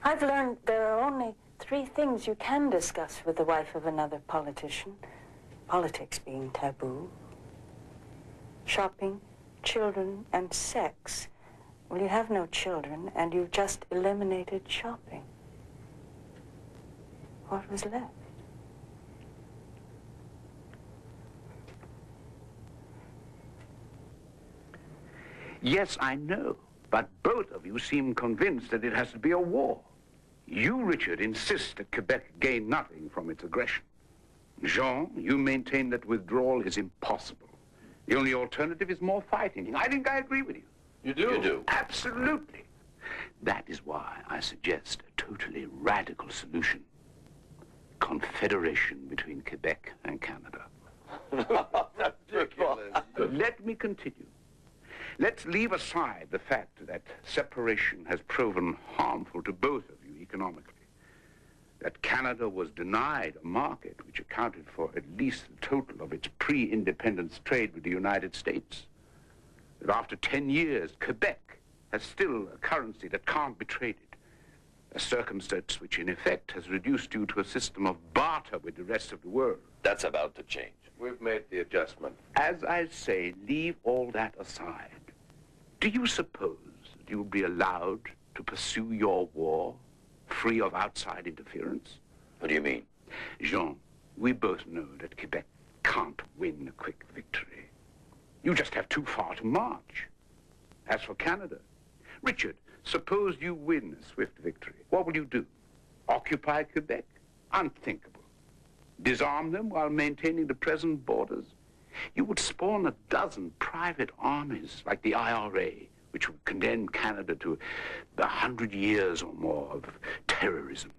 [SPEAKER 13] I've learned there are only 3 things you can discuss with the wife of another politician. Politics being taboo. Shopping, children, and sex. Well, you have no children, and you've just eliminated shopping. What was left?
[SPEAKER 6] Yes, I know, but both of you seem convinced that it has to be a war. You, Richard, insist that Quebec gain nothing from its aggression. Jean, you maintain that withdrawal is impossible. The only alternative is more fighting. I think I agree with you.
[SPEAKER 11] You do? You do.
[SPEAKER 6] Absolutely. That is why I suggest a totally radical solution. Confederation between Quebec and Canada.
[SPEAKER 11] That's ridiculous.
[SPEAKER 6] Let me continue. Let's leave aside the fact that separation has proven harmful to both of you economically. That Canada was denied a market which accounted for at least the total of its pre-independence trade with the United States. That after 10 years, Quebec has still a currency that can't be traded. A circumstance which in effect has reduced you to a system of barter with the rest of the world.
[SPEAKER 11] That's about to change.
[SPEAKER 5] We've made the adjustment.
[SPEAKER 6] As I say, leave all that aside. Do you suppose that you'll be allowed to pursue your war free of outside interference?
[SPEAKER 11] What do you mean?
[SPEAKER 6] Jean, we both know that Quebec can't win a quick victory. You just have too far to march. As for Canada, Richard, Suppose you win a swift victory. What will you do? Occupy Quebec? Unthinkable. Disarm them while maintaining the present borders? You would spawn a dozen private armies like the IRA, which would condemn Canada to 100 years or more of terrorism.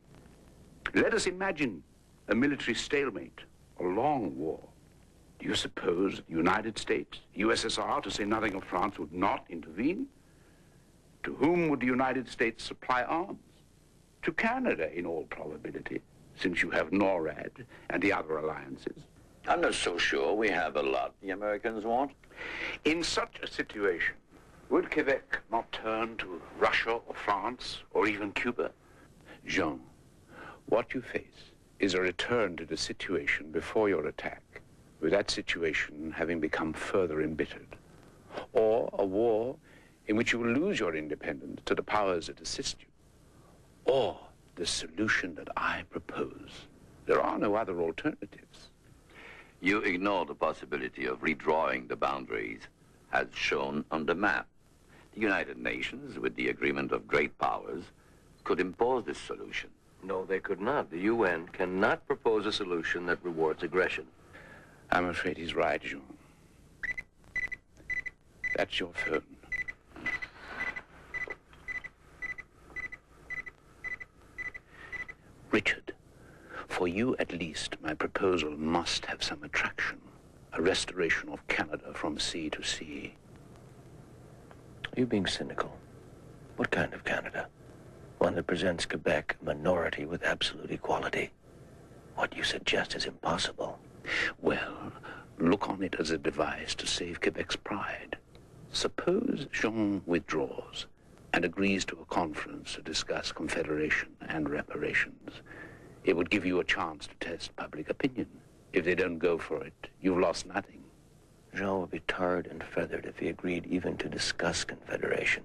[SPEAKER 6] Let us imagine a military stalemate, a long war. Do you suppose the United States, USSR, to say nothing of France, would not intervene? To whom would the United States supply arms? To Canada, in all probability, since you have NORAD and the other alliances.
[SPEAKER 8] I'm not so sure we have a lot the Americans want.
[SPEAKER 6] In such a situation, would Quebec not turn to Russia or France or even Cuba? Jean, what you face is a return to the situation before your attack, with that situation having become further embittered. Or a war in which you will lose your independence to the powers that assist you. Or the solution that I propose. There are no other alternatives.
[SPEAKER 8] You ignore the possibility of redrawing the boundaries as shown on the map. The United Nations, with the agreement of great powers, could impose this solution.
[SPEAKER 11] No, they could not. The UN cannot propose a solution that rewards aggression.
[SPEAKER 6] I'm afraid he's right, Jean. That's your phone. Richard, for you at least, my proposal must have some attraction. A restoration of Canada from sea to sea.
[SPEAKER 11] Are you being cynical? What kind of Canada? One that presents Quebec a minority with absolute equality. What you suggest is impossible.
[SPEAKER 6] Well, look on it as a device to save Quebec's pride. Suppose Jean withdraws and agrees to a conference to discuss confederation and reparations. It would give you a chance to test public opinion. If they don't go for it, you've lost nothing.
[SPEAKER 11] Jean would be tarred and feathered if he agreed even to discuss confederation.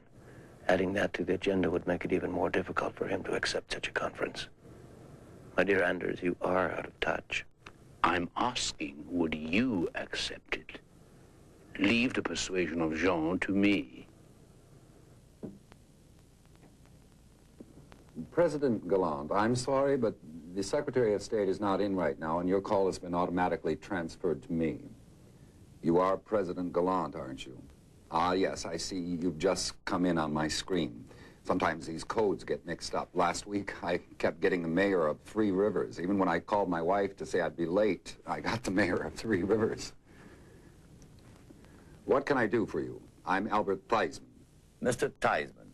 [SPEAKER 11] Adding that to the agenda would make it even more difficult for him to accept such a conference. My dear Anders, you are out of touch.
[SPEAKER 6] I'm asking, would you accept it? Leave the persuasion of Jean to me.
[SPEAKER 15] President Galland, I'm sorry, but the Secretary of State is not in right now, and your call has been automatically transferred to me. You are President Galland, aren't you? Ah, yes, I see you've just come in on my screen. Sometimes these codes get mixed up. Last week, I kept getting the mayor of Three Rivers. Even when I called my wife to say I'd be late, I got the mayor of Three Rivers. What can I do for you? I'm Albert Theismann.
[SPEAKER 8] Mr. Theismann,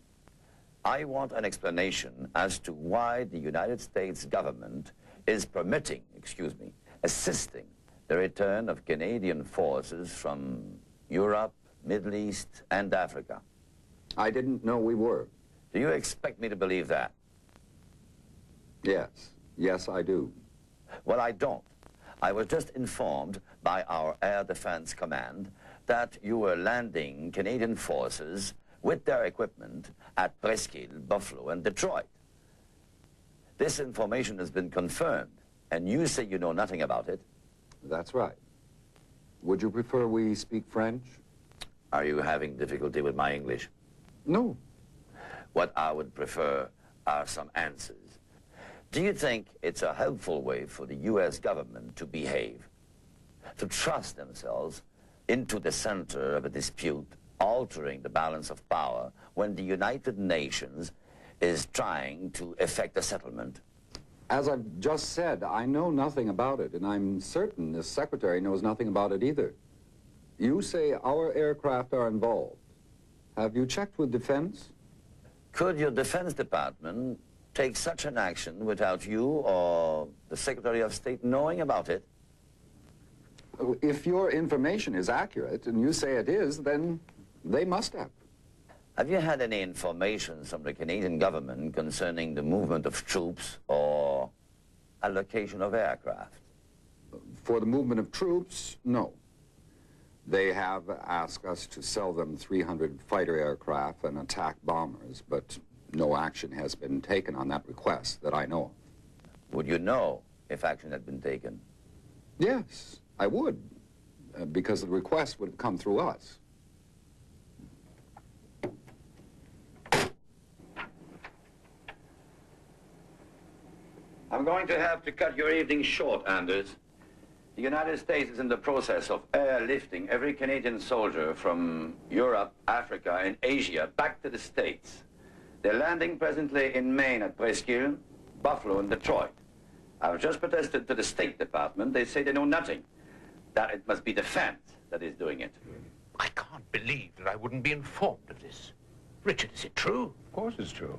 [SPEAKER 8] I want an explanation as to why the United States government is permitting, assisting the return of Canadian forces from Europe, Middle East, and Africa.
[SPEAKER 15] I didn't know we were.
[SPEAKER 8] Do you expect me to believe that?
[SPEAKER 15] Yes. Yes, I do.
[SPEAKER 8] Well, I don't. I was just informed by our Air Defense Command that you were landing Canadian forces with their equipment at Presqu'île, Buffalo, and Detroit. This information has been confirmed, and you say you know nothing about it.
[SPEAKER 15] That's right. Would you prefer we speak French?
[SPEAKER 8] Are you having difficulty with my English?
[SPEAKER 15] No.
[SPEAKER 8] What I would prefer are some answers. Do you think it's a helpful way for the U.S. government to behave? To thrust themselves into the center of a dispute, altering the balance of power when the United Nations is trying to effect a settlement?
[SPEAKER 15] As I've just said, I know nothing about it, and I'm certain this secretary knows nothing about it either. You say our aircraft are involved. Have you checked with Defense?
[SPEAKER 8] Could your Defense Department take such an action without you or the Secretary of State knowing about it?
[SPEAKER 15] If your information is accurate, and you say it is, then they must have.
[SPEAKER 8] Have you had any information from the Canadian government concerning the movement of troops or allocation of aircraft?
[SPEAKER 15] For the movement of troops, no. They have asked us to sell them 300 fighter aircraft and attack bombers, but no action has been taken on that request that I know of.
[SPEAKER 8] Would you know if action had been taken?
[SPEAKER 15] Yes, I would, because the request would have come through us.
[SPEAKER 8] I'm going to have to cut your evening short, Anders. The United States is in the process of airlifting every Canadian soldier from Europe, Africa, and Asia back to the States. They're landing presently in Maine at Presqu'île, Buffalo, and Detroit. I've just protested to the State Department. They say they know nothing. That it must be defense that is doing it.
[SPEAKER 6] I can't believe that I wouldn't be informed of this. Richard, is it true?
[SPEAKER 11] Of course it's true.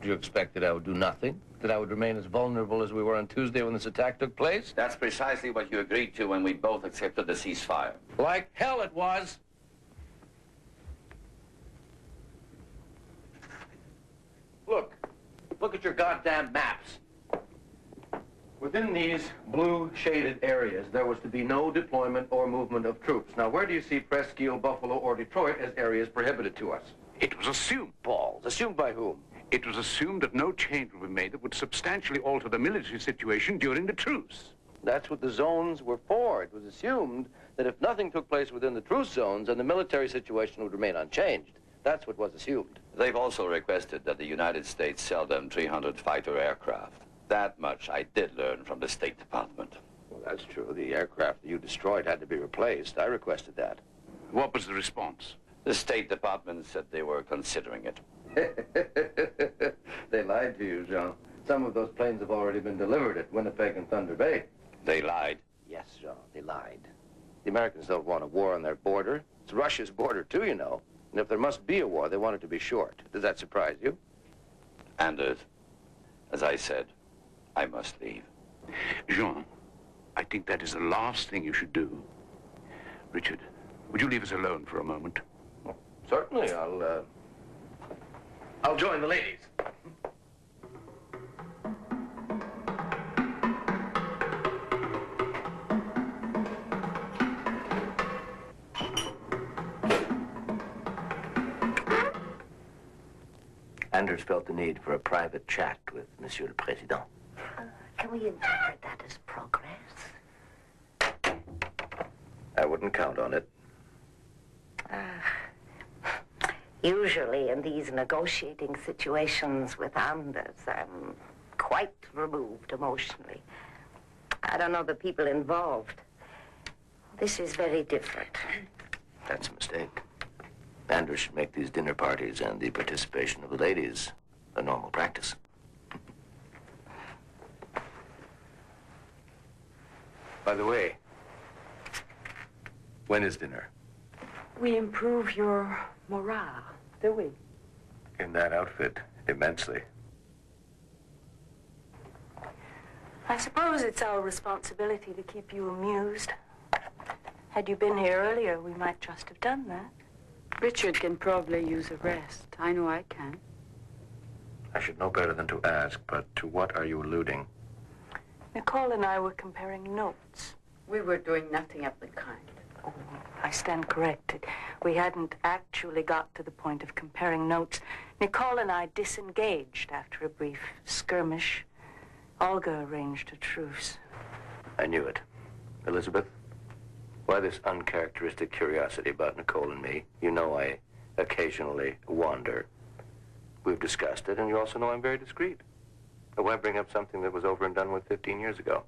[SPEAKER 11] Did you expect that I would do nothing? That I would remain as vulnerable as we were on Tuesday when this attack took place?
[SPEAKER 8] That's precisely what you agreed to when we both accepted the ceasefire.
[SPEAKER 11] Like hell it was. Look at your goddamn maps. Within these blue shaded areas, there was to be no deployment or movement of troops. Now, where do you see Presqu'île, Buffalo, or Detroit as areas prohibited to us?
[SPEAKER 6] It was assumed.
[SPEAKER 11] Balls. Assumed by whom?
[SPEAKER 6] It was assumed that no change would be made that would substantially alter the military situation during the truce.
[SPEAKER 11] That's what the zones were for. It was assumed that if nothing took place within the truce zones, then the military situation would remain unchanged. That's what was assumed.
[SPEAKER 8] They've also requested that the United States sell them 300 fighter aircraft. That much I did learn from the State Department.
[SPEAKER 11] Well, that's true. The aircraft that you destroyed had to be replaced. I requested that.
[SPEAKER 6] What was the response?
[SPEAKER 8] The State Department said they were considering it.
[SPEAKER 11] They lied to you, Jean. Some of those planes have already been delivered at Winnipeg and Thunder Bay.
[SPEAKER 8] They lied?
[SPEAKER 11] Yes, Jean, they lied. The Americans don't want a war on their border. It's Russia's border, too, you know. And if there must be a war, they want it to be short. Does that surprise you?
[SPEAKER 8] Anders, as I said, I must leave.
[SPEAKER 6] Jean, I think that is the last thing you should do. Richard, would you leave us alone for a moment?
[SPEAKER 11] Well, certainly. I'll join the ladies. Anders felt the need for a private chat with Monsieur le Président.
[SPEAKER 7] Can we interpret that as progress?
[SPEAKER 11] I wouldn't count on it.
[SPEAKER 7] Usually in these negotiating situations with Anders, I'm quite removed emotionally. I don't know the people involved. This is very different.
[SPEAKER 11] That's a mistake. Anders should make these dinner parties and the participation of the ladies a normal practice. By the way, when is dinner?
[SPEAKER 10] We improve your morale, do we?
[SPEAKER 11] In that outfit, immensely.
[SPEAKER 10] I suppose it's our responsibility to keep you amused. Had you been here earlier, we might just have done that.
[SPEAKER 13] Richard can probably use a rest. I know I can.
[SPEAKER 11] I should know better than to ask, but to what are you alluding?
[SPEAKER 10] Nicole and I were comparing notes.
[SPEAKER 13] We were doing nothing of the kind.
[SPEAKER 10] Oh, I stand corrected. We hadn't actually got to the point of comparing notes. Nicole and I disengaged after a brief skirmish. Olga arranged a truce.
[SPEAKER 11] I knew it. Elizabeth, why this uncharacteristic curiosity about Nicole and me? You know I occasionally wander. We've discussed it, and you also know I'm very discreet. But why bring up something that was over and done with 15 years ago?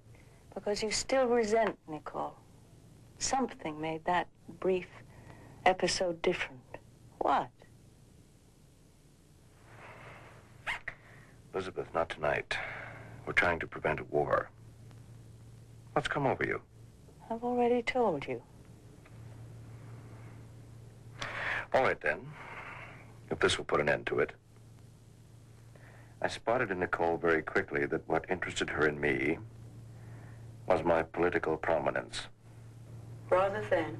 [SPEAKER 10] Because you still resent Nicole. Something made that brief episode different. What?
[SPEAKER 11] Elizabeth, not tonight. We're trying to prevent a war. What's come over you?
[SPEAKER 10] I've already told you.
[SPEAKER 11] All right, then. If this will put an end to it. I spotted in Nicole very quickly that what interested her in me was my political prominence.
[SPEAKER 13] Rather than?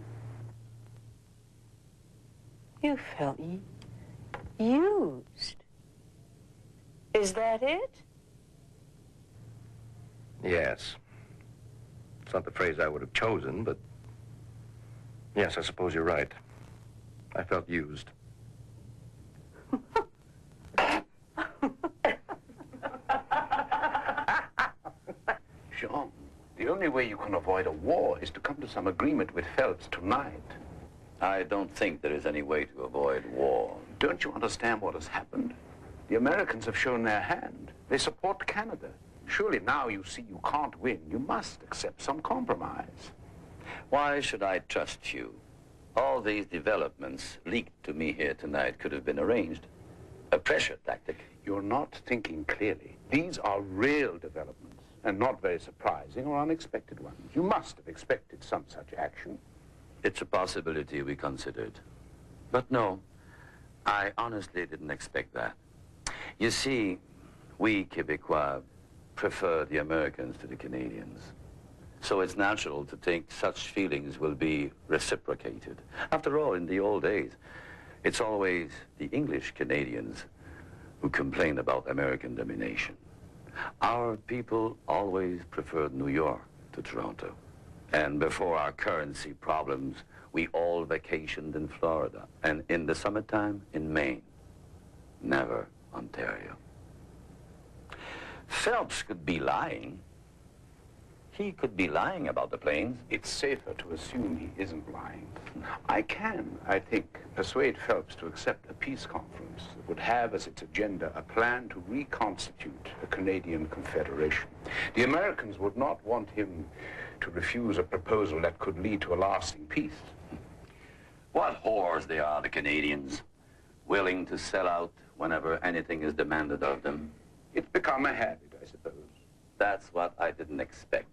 [SPEAKER 10] You felt used. Is that it?
[SPEAKER 11] Yes. It's not the phrase I would have chosen, but yes, I suppose you're right. I felt used.
[SPEAKER 6] Jean, the only way you can avoid a war is to come to some agreement with Phelps tonight.
[SPEAKER 8] I don't think there is any way to avoid war.
[SPEAKER 6] Don't you understand what has happened? The Americans have shown their hand. They support Canada. Surely now you see you can't win. You must accept some compromise.
[SPEAKER 8] Why should I trust you? All these developments leaked to me here tonight could have been arranged. A pressure tactic.
[SPEAKER 6] You're not thinking clearly. These are real developments, and not very surprising or unexpected ones. You must have expected some such action.
[SPEAKER 8] It's a possibility we considered. But no, I honestly didn't expect that. You see, we Quebecois prefer the Americans to the Canadians. So it's natural to think such feelings will be reciprocated. After all, in the old days, it's always the English Canadians who complain about American domination. Our people always preferred New York to Toronto. And before our currency problems, we all vacationed in Florida, and in the summertime in Maine, never Ontario. Phelps could be lying. He could be lying about the planes.
[SPEAKER 6] It's safer to assume he isn't lying. I can, I think, persuade Phelps to accept a peace conference that would have as its agenda a plan to reconstitute a Canadian confederation. The Americans would not want him to refuse a proposal that could lead to a lasting peace.
[SPEAKER 8] What whores they are, the Canadians. Willing to sell out whenever anything is demanded of them.
[SPEAKER 6] It's become a habit, I suppose.
[SPEAKER 8] That's what I didn't expect.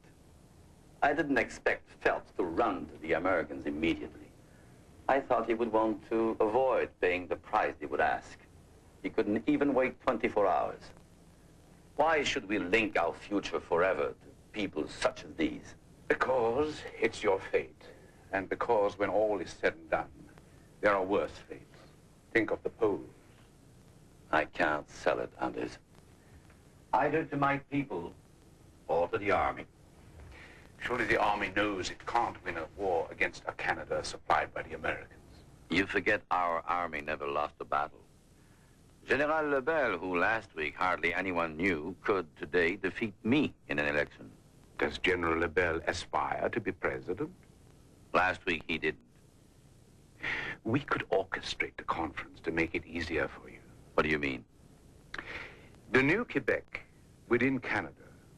[SPEAKER 8] I didn't expect Phelps to run to the Americans immediately. I thought he would want to avoid paying the price they would ask. He couldn't even wait 24 hours. Why should we link our future forever to people such as these?
[SPEAKER 6] Because it's your fate. And because when all is said and done, there are worse fates. Think of the Poles.
[SPEAKER 8] I can't sell it, Anders. Either to my people or to the army.
[SPEAKER 6] Surely the army knows it can't win a war against a Canada supplied by the Americans.
[SPEAKER 8] You forget our army never lost a battle. General Lebel, who last week hardly anyone knew, could today defeat me in an election.
[SPEAKER 6] Does General Lebel aspire to be president?
[SPEAKER 8] Last week he didn't.
[SPEAKER 6] We could orchestrate the conference to make it easier for you.
[SPEAKER 8] What do you mean?
[SPEAKER 6] The new Quebec within Canada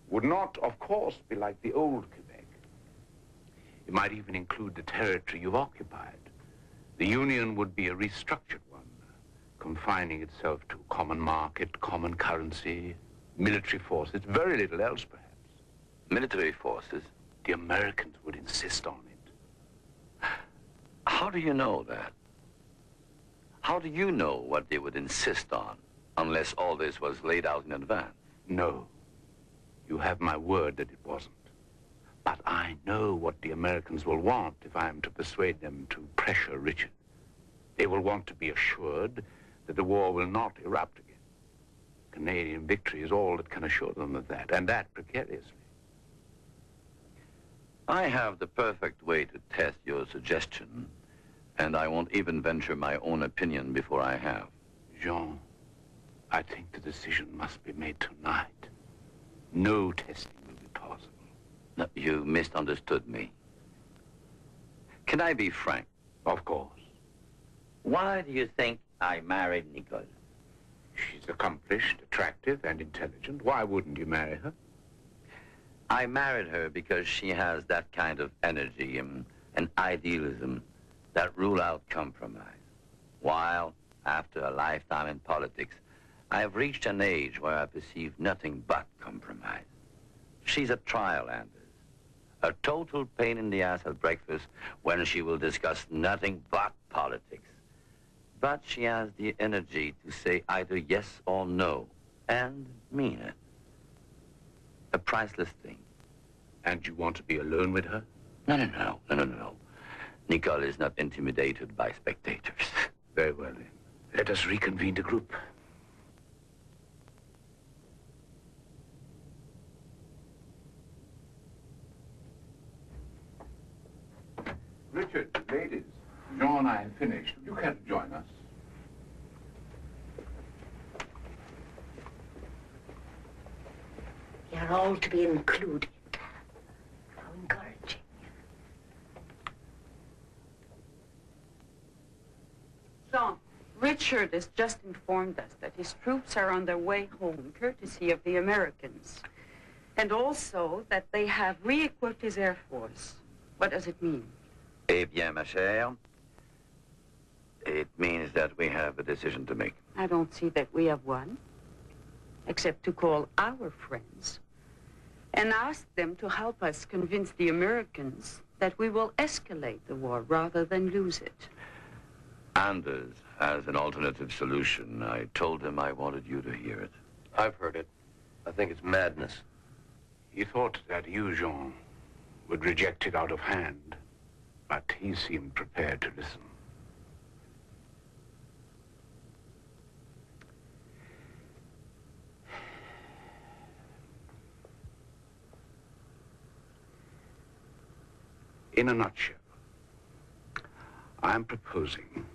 [SPEAKER 6] would not, of course, be like the old Quebec. It might even include the territory you've occupied. The Union would be a restructured one, confining itself to common market, common currency, military forces, very little else, perhaps.
[SPEAKER 8] Military forces?
[SPEAKER 6] The Americans would insist on it.
[SPEAKER 8] How do you know that? How do you know what they would insist on, unless all this was laid out in advance?
[SPEAKER 6] No. You have my word that it wasn't. But I know what the Americans will want if I am to persuade them to pressure Richard. They will want to be assured that the war will not erupt again. Canadian victory is all that can assure them of that, and that precariously.
[SPEAKER 8] I have the perfect way to test your suggestion, and I won't even venture my own opinion before I have.
[SPEAKER 6] Jean, I think the decision must be made tonight. No testing will be possible.
[SPEAKER 8] No, you misunderstood me. Can I be frank?
[SPEAKER 6] Of course.
[SPEAKER 8] Why do you think I married Nicole?
[SPEAKER 6] She's accomplished, attractive, and intelligent. Why wouldn't you marry her?
[SPEAKER 8] I married her because she has that kind of energy and idealism that rule out compromise. While, after a lifetime in politics, I have reached an age where I perceive nothing but compromise. She's a trial, Anders. A total pain in the ass at breakfast when she will discuss nothing but politics. But she has the energy to say either yes or no, and mean it. A priceless thing.
[SPEAKER 6] And you want to be alone with her?
[SPEAKER 8] No. Nicole is not intimidated by spectators.
[SPEAKER 6] Very well, then. Let us reconvene the group. Richard, ladies, Jean and I have finished. Would you care to join us?
[SPEAKER 7] We are all to be included. How encouraging.
[SPEAKER 13] Jean, Richard has just informed us that his troops are on their way home, courtesy of the Americans. And also that they have re-equipped his Air Force. What does it mean?
[SPEAKER 8] Eh bien, ma chère, it means that we have a decision to make.
[SPEAKER 13] I don't see that we have one, except to call our friends and ask them to help us convince the Americans that we will escalate the war rather than lose it.
[SPEAKER 8] Anders has an alternative solution. I told him I wanted you to hear it.
[SPEAKER 11] I've heard it. I think it's madness.
[SPEAKER 6] He thought that you, Jean, would reject it out of hand, but he seemed prepared to listen. In a nutshell, I am proposing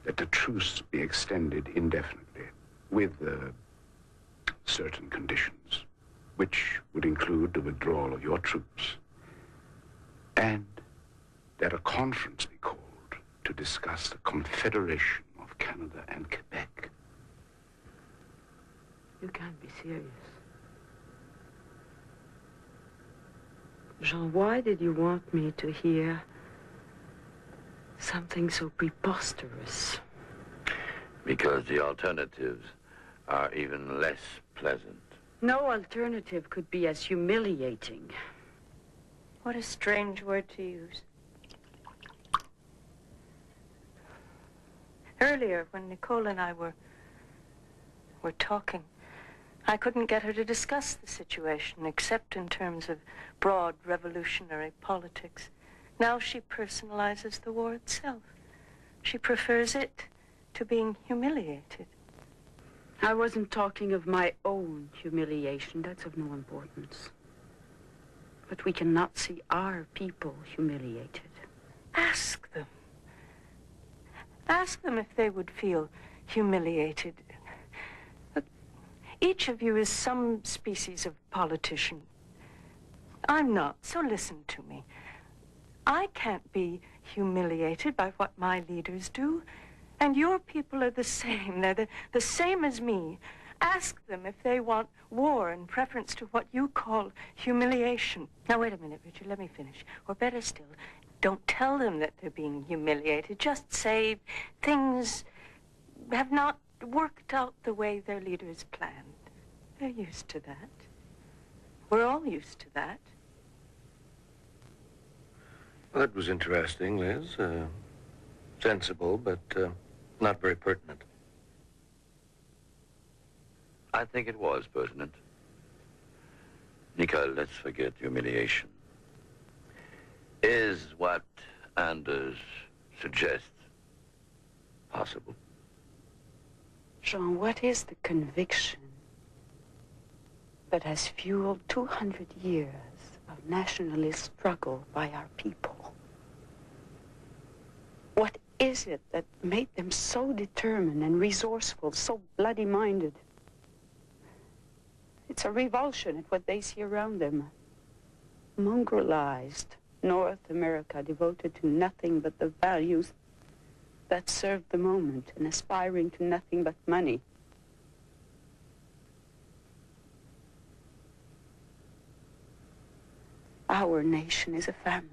[SPEAKER 6] that the truce be extended indefinitely with certain conditions, which would include the withdrawal of your troops, and that a conference be called to discuss the confederation of Canada and Quebec.
[SPEAKER 13] You can't be serious. Jean, why did you want me to hear something so preposterous?
[SPEAKER 8] Because the alternatives are even less pleasant.
[SPEAKER 13] No alternative could be as humiliating.
[SPEAKER 10] What a strange word to use. Earlier, when Nicole and I were talking, I couldn't get her to discuss the situation except in terms of broad revolutionary politics. Now she personalizes the war itself. She prefers it to being humiliated.
[SPEAKER 13] I wasn't talking of my own humiliation. That's of no importance. But we cannot see our people humiliated.
[SPEAKER 10] Ask them. Ask them if they would feel humiliated. Look, each of you is some species of politician. I'm not, so listen to me. I can't be humiliated by what my leaders do. And your people are the same. They're the same as me. Ask them if they want war in preference to what you call humiliation. Now, wait a minute, Richard, let me finish. Or better still, don't tell them that they're being humiliated. Just say things have not worked out the way their leaders planned. They're used to that. We're all used to that.
[SPEAKER 11] Well, that was interesting, Liz. Sensible, but not very pertinent.
[SPEAKER 8] I think it was pertinent. Nicole, let's forget humiliation. Is what Anders suggests possible?
[SPEAKER 13] Jean, what is the conviction that has fueled 200 years of nationalist struggle by our people? What is it that made them so determined and resourceful, so bloody-minded? It's a revulsion at what they see around them. Mongrelized North America devoted to nothing but the values that serve the moment and aspiring to nothing but money. Our nation is a family.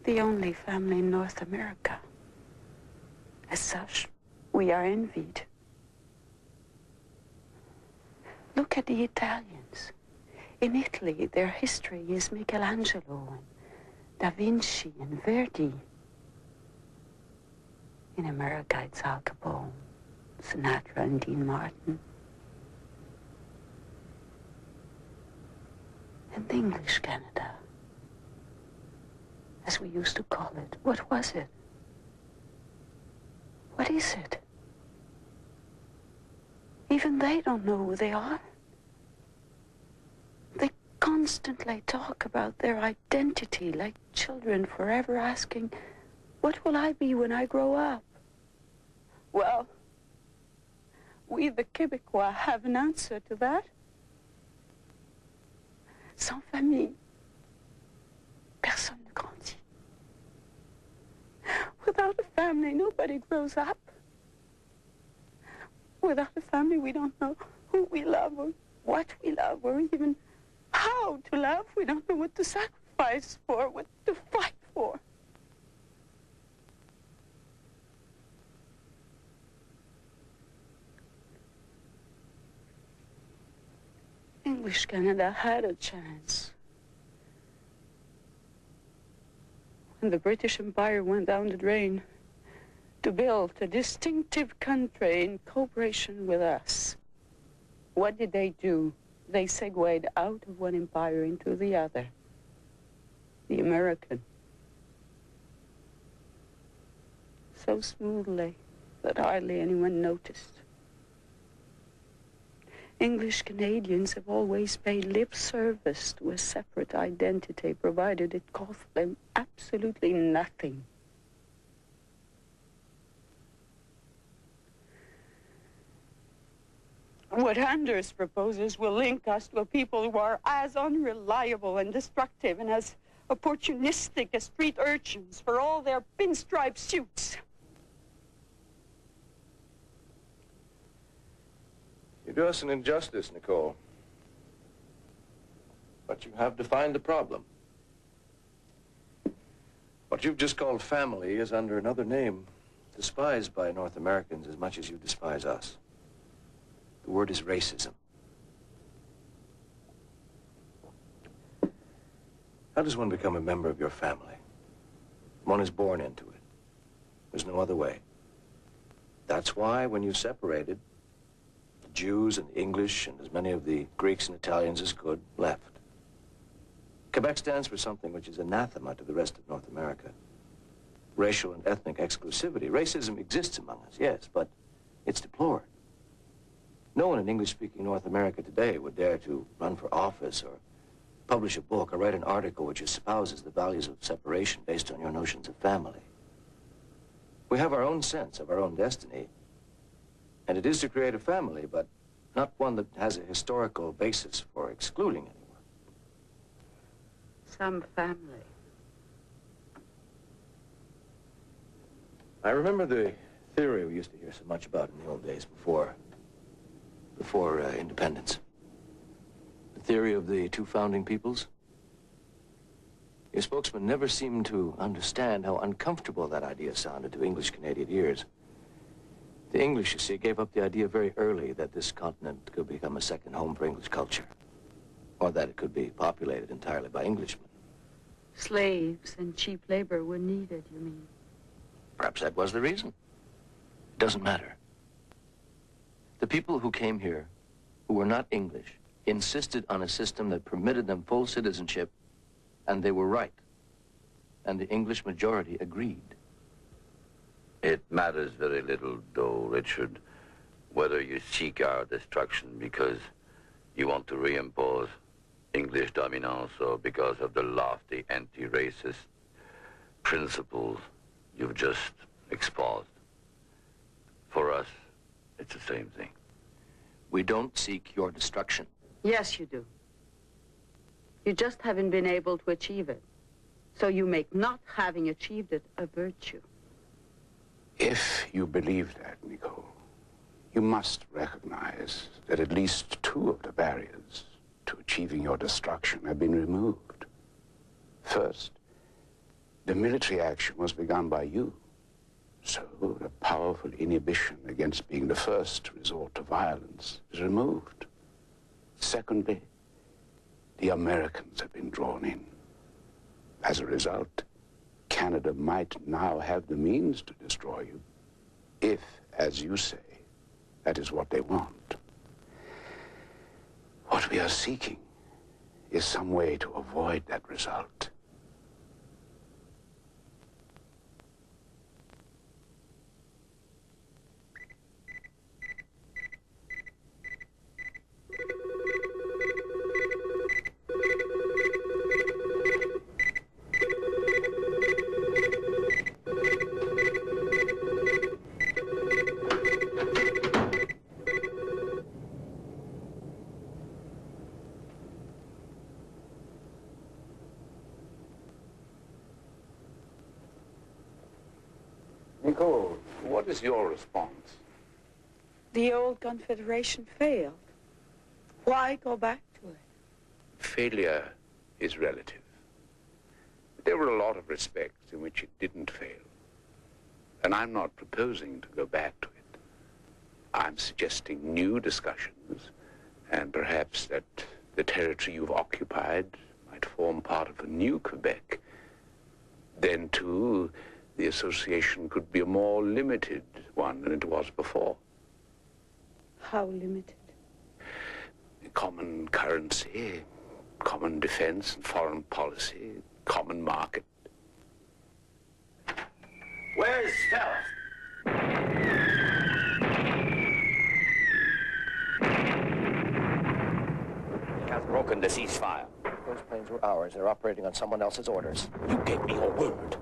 [SPEAKER 13] The only family in North America. As such, we are envied. Look at the Italians. In Italy, their history is Michelangelo and Da Vinci and Verdi. In America, it's Al Capone, Sinatra and Dean Martin. And English Canada, as we used to call it, what was it? What is it? Even they don't know who they are. They constantly talk about their identity like children, forever asking, what will I be when I grow up? Well, we the Québécois have an answer to that. Sans famille, personne ne grandit. Without a family, nobody grows up. Without a family, we don't know who we love or what we love or even how to love. We don't know what to sacrifice for, what to fight for. English Canada had a chance. When the British Empire went down the drain, to build a distinctive country in cooperation with us. What did they do? They segued out of one empire into the other, the American. So smoothly that hardly anyone noticed. English Canadians have always paid lip service to a separate identity, provided it cost them absolutely nothing. What Anders proposes will link us to a people who are as unreliable and destructive and as opportunistic as street urchins for all their pinstripe suits.
[SPEAKER 11] You do us an injustice, Nicole. But you have defined the problem. What you've just called family is under another name, despised by North Americans as much as you despise us. The word is racism. How does one become a member of your family? One is born into it. There's no other way. That's why when you separated, the Jews and the English and as many of the Greeks and Italians as could left. Quebec stands for something which is anathema to the rest of North America. Racial and ethnic exclusivity. Racism exists among us, yes, but it's deplored. No one in English-speaking North America today would dare to run for office or publish a book or write an article which espouses the values of separation based on your notions of family. We have our own sense of our own destiny, and it is to create a family, but not one that has a historical basis for excluding anyone.
[SPEAKER 13] Some family.
[SPEAKER 11] I remember the theory we used to hear so much about in the old days before independence. The theory of the two founding peoples. Your spokesman never seemed to understand how uncomfortable that idea sounded to English-Canadian ears. The English, you see, gave up the idea very early that this continent could become a second home for English culture, or that it could be populated entirely by Englishmen.
[SPEAKER 13] Slaves and cheap labor were needed, you mean?
[SPEAKER 11] Perhaps that was the reason. It doesn't matter. The people who came here, who were not English, insisted on a system that permitted them full citizenship, and they were right. And the English majority agreed.
[SPEAKER 8] It matters very little, though, Richard, whether you seek our destruction because you want to reimpose English dominance or because of the lofty anti-racist principles you've just exposed. For us, it's the same thing.
[SPEAKER 11] We don't seek your destruction.
[SPEAKER 13] Yes, you do. You just haven't been able to achieve it. So you make not having achieved it a virtue.
[SPEAKER 6] If you believe that, Nicole, you must recognize that at least two of the barriers to achieving your destruction have been removed. First, the military action was begun by you. So the powerful inhibition against being the first to resort to violence is removed. Secondly, the Americans have been drawn in. As a result, Canada might now have the means to destroy you, if, as you say, that is what they want. What we are seeking is some way to avoid that result. Nicole, what is your response?
[SPEAKER 13] The old Confederation failed.
[SPEAKER 10] Why go back to it?
[SPEAKER 6] Failure is relative. There were a lot of respects in which it didn't fail. And I'm not proposing to go back to it. I'm suggesting new discussions, and perhaps that the territory you've occupied might form part of a new Quebec. Then, too, the association could be a more limited one than it was before.
[SPEAKER 10] How limited?
[SPEAKER 6] Common currency, common defense and foreign policy, common market.
[SPEAKER 8] Where's Stella? He has broken the ceasefire.
[SPEAKER 11] Those planes were ours. They're operating on someone else's orders.
[SPEAKER 6] You gave me your word.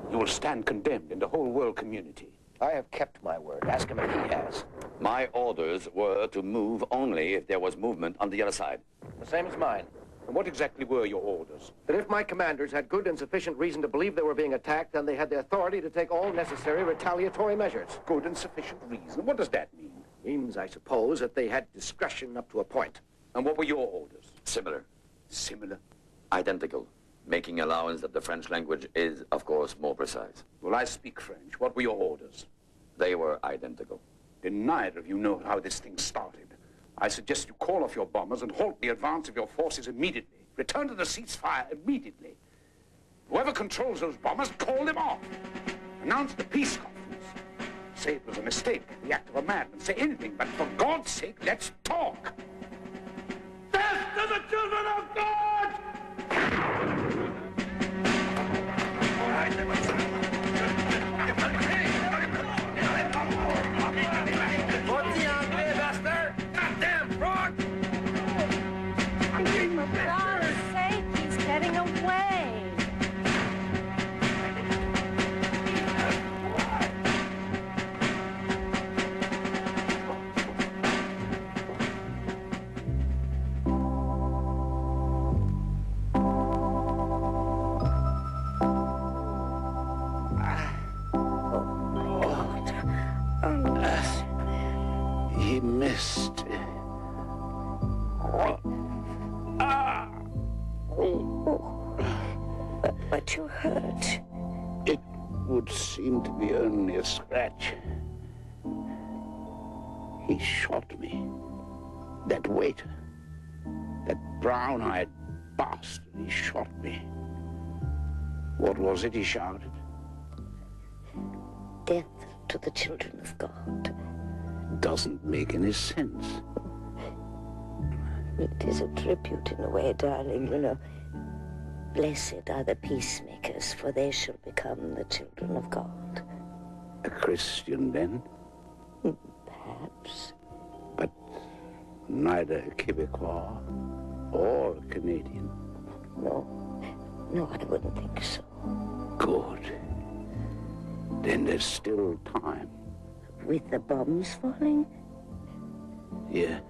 [SPEAKER 6] You will stand condemned in the whole world community.
[SPEAKER 11] I have kept my word. Ask him if he has.
[SPEAKER 8] My orders were to move only if there was movement on the other side.
[SPEAKER 11] The same as mine.
[SPEAKER 6] And what exactly were your orders?
[SPEAKER 11] That if my commanders had good and sufficient reason to believe they were being attacked, then they had the authority to take all necessary retaliatory measures.
[SPEAKER 6] Good and sufficient reason? What does that mean?
[SPEAKER 11] Means, I suppose, that they had discretion up to a point.
[SPEAKER 6] And what were your orders?
[SPEAKER 8] Similar.
[SPEAKER 6] Similar?
[SPEAKER 8] Identical. Making allowance that the French language is, of course, more precise.
[SPEAKER 6] Well, I speak French. What were your orders?
[SPEAKER 8] They were identical.
[SPEAKER 6] Then neither of you know how this thing started. I suggest you call off your bombers and halt the advance of your forces immediately. Return to the ceasefire immediately. Whoever controls those bombers, call them off. Announce the peace conference. Say it was a mistake, the act of a madman. Say anything, but for God's sake, let's talk.
[SPEAKER 3] Death to the children of God!
[SPEAKER 11] Goddamn frog!
[SPEAKER 10] For God's sake, he's getting away.
[SPEAKER 6] He missed.
[SPEAKER 7] But you hurt.
[SPEAKER 6] It would seem to be only a scratch. He shot me. That waiter. That brown-eyed bastard. He shot me. What was it he shouted?
[SPEAKER 7] Death to the children of God.
[SPEAKER 6] Doesn't make any sense.
[SPEAKER 7] It is a tribute in a way, darling, you know. Blessed are the peacemakers, for they shall become the children of God.
[SPEAKER 6] A Christian, then?
[SPEAKER 7] Perhaps.
[SPEAKER 6] But neither a Quebecois or a Canadian.
[SPEAKER 7] No, I wouldn't think so.
[SPEAKER 6] Good. Then there's still time.
[SPEAKER 7] With the bombs falling?
[SPEAKER 6] Yeah.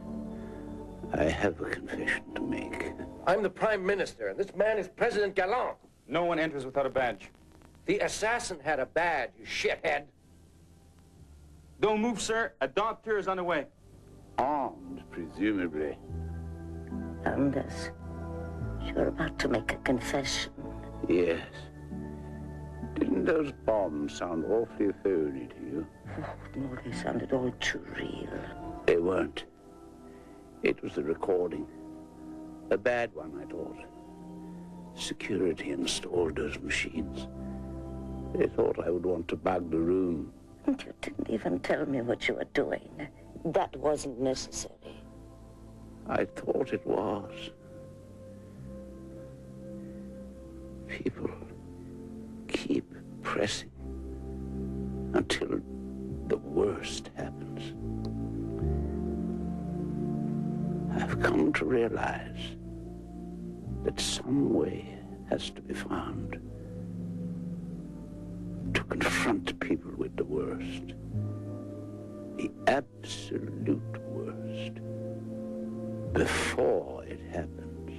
[SPEAKER 6] I have a confession to make.
[SPEAKER 11] I'm the Prime Minister, and this man is President Galland.
[SPEAKER 9] No one enters without a badge.
[SPEAKER 11] The assassin had a badge, you shithead.
[SPEAKER 9] Don't move, sir. A doctor is on the way.
[SPEAKER 6] Armed, presumably.
[SPEAKER 7] Anders, you're about to make a confession.
[SPEAKER 6] Yes. Didn't those bombs sound awfully phony to you?
[SPEAKER 7] Oh, no, they sounded all too real.
[SPEAKER 6] They weren't. It was the recording. A bad one, I thought. Security installed those machines. They thought I would want to bug the room.
[SPEAKER 7] You didn't even tell me what you were doing. That wasn't necessary.
[SPEAKER 6] I thought it was. People keep pressing until the worst happens. I've come to realize that some way has to be found to confront people with the worst, the absolute worst, before it happens.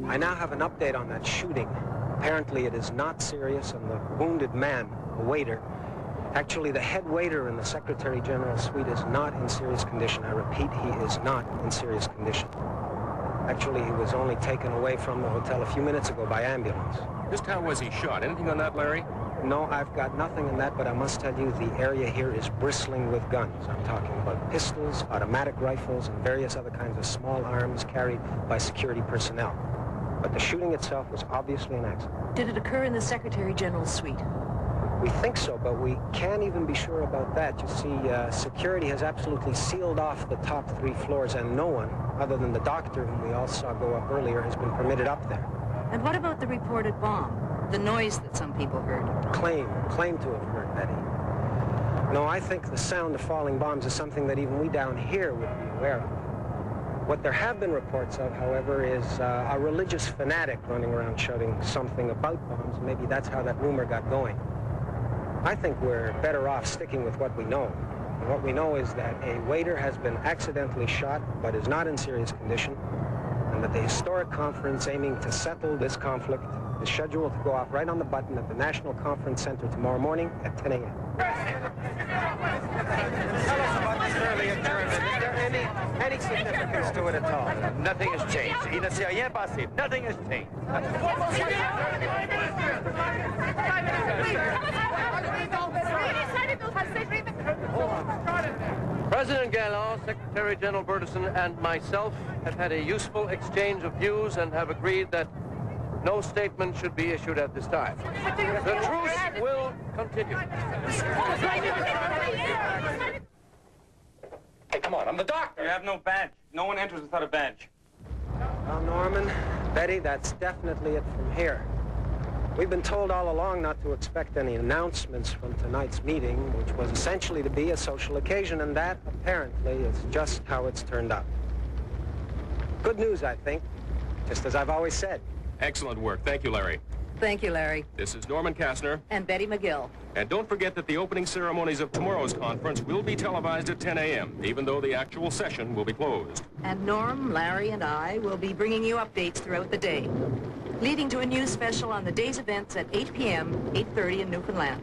[SPEAKER 14] I now have an update on that shooting. Apparently it is not serious, and the wounded man, a waiter, Actually, the head waiter in the Secretary General's suite is not in serious condition. I repeat, he is not in serious condition. Actually, he was only taken away from the hotel a few minutes ago by ambulance.
[SPEAKER 1] Just how was he shot? Anything on that, Larry?
[SPEAKER 14] No, I've got nothing on that, but I must tell you the area here is bristling with guns. I'm talking about pistols, automatic rifles, and various other kinds of small arms carried by security personnel. But the shooting itself was obviously an accident.
[SPEAKER 2] Did it occur in the Secretary General's suite?
[SPEAKER 14] We think so, but we can't even be sure about that. You see, security has absolutely sealed off the top 3 floors, and no one, other than the doctor whom we all saw go up earlier, has been permitted up there.
[SPEAKER 2] And what about the reported bomb? The noise that some people heard?
[SPEAKER 14] Claim to have heard, Betty. No, I think the sound of falling bombs is something that even we down here would be aware of. What there have been reports of, however, is a religious fanatic running around shouting something about bombs. Maybe that's how that rumor got going. I think we're better off sticking with what we know. And what we know is that a waiter has been accidentally shot, but is not in serious condition, and that the historic conference aiming to settle this conflict is scheduled to go off right on the button at the National Conference Center tomorrow morning at 10 a.m.
[SPEAKER 3] Tell us about this early adjournment. Is there any significance to it at all?
[SPEAKER 8] Nothing has changed. Il ne s'est rien passé. Nothing has changed.
[SPEAKER 11] President Galland, Secretary General Burleson, and myself have had a useful exchange of views and have agreed that no statement should be issued at this time. The truce will continue.
[SPEAKER 9] Hey, come on, I'm the doctor.
[SPEAKER 16] You have no badge. No one enters without a badge.
[SPEAKER 14] Well, Norman, Betty, that's definitely it from here. We've been told all along not to expect any announcements from tonight's meeting, which was essentially to be a social occasion, and that, apparently, is just how it's turned out. Good news, I think, just as I've always said.
[SPEAKER 1] Excellent work. Thank you, Larry.
[SPEAKER 2] Thank you, Larry.
[SPEAKER 1] This is Norman Kastner.
[SPEAKER 2] And Betty McGill.
[SPEAKER 1] And don't forget that the opening ceremonies of tomorrow's conference will be televised at 10 a.m., even though the actual session will be closed.
[SPEAKER 2] And Norm, Larry, and I will be bringing you updates throughout the day, leading to a news special on the day's events at 8 p.m., 8:30 in Newfoundland.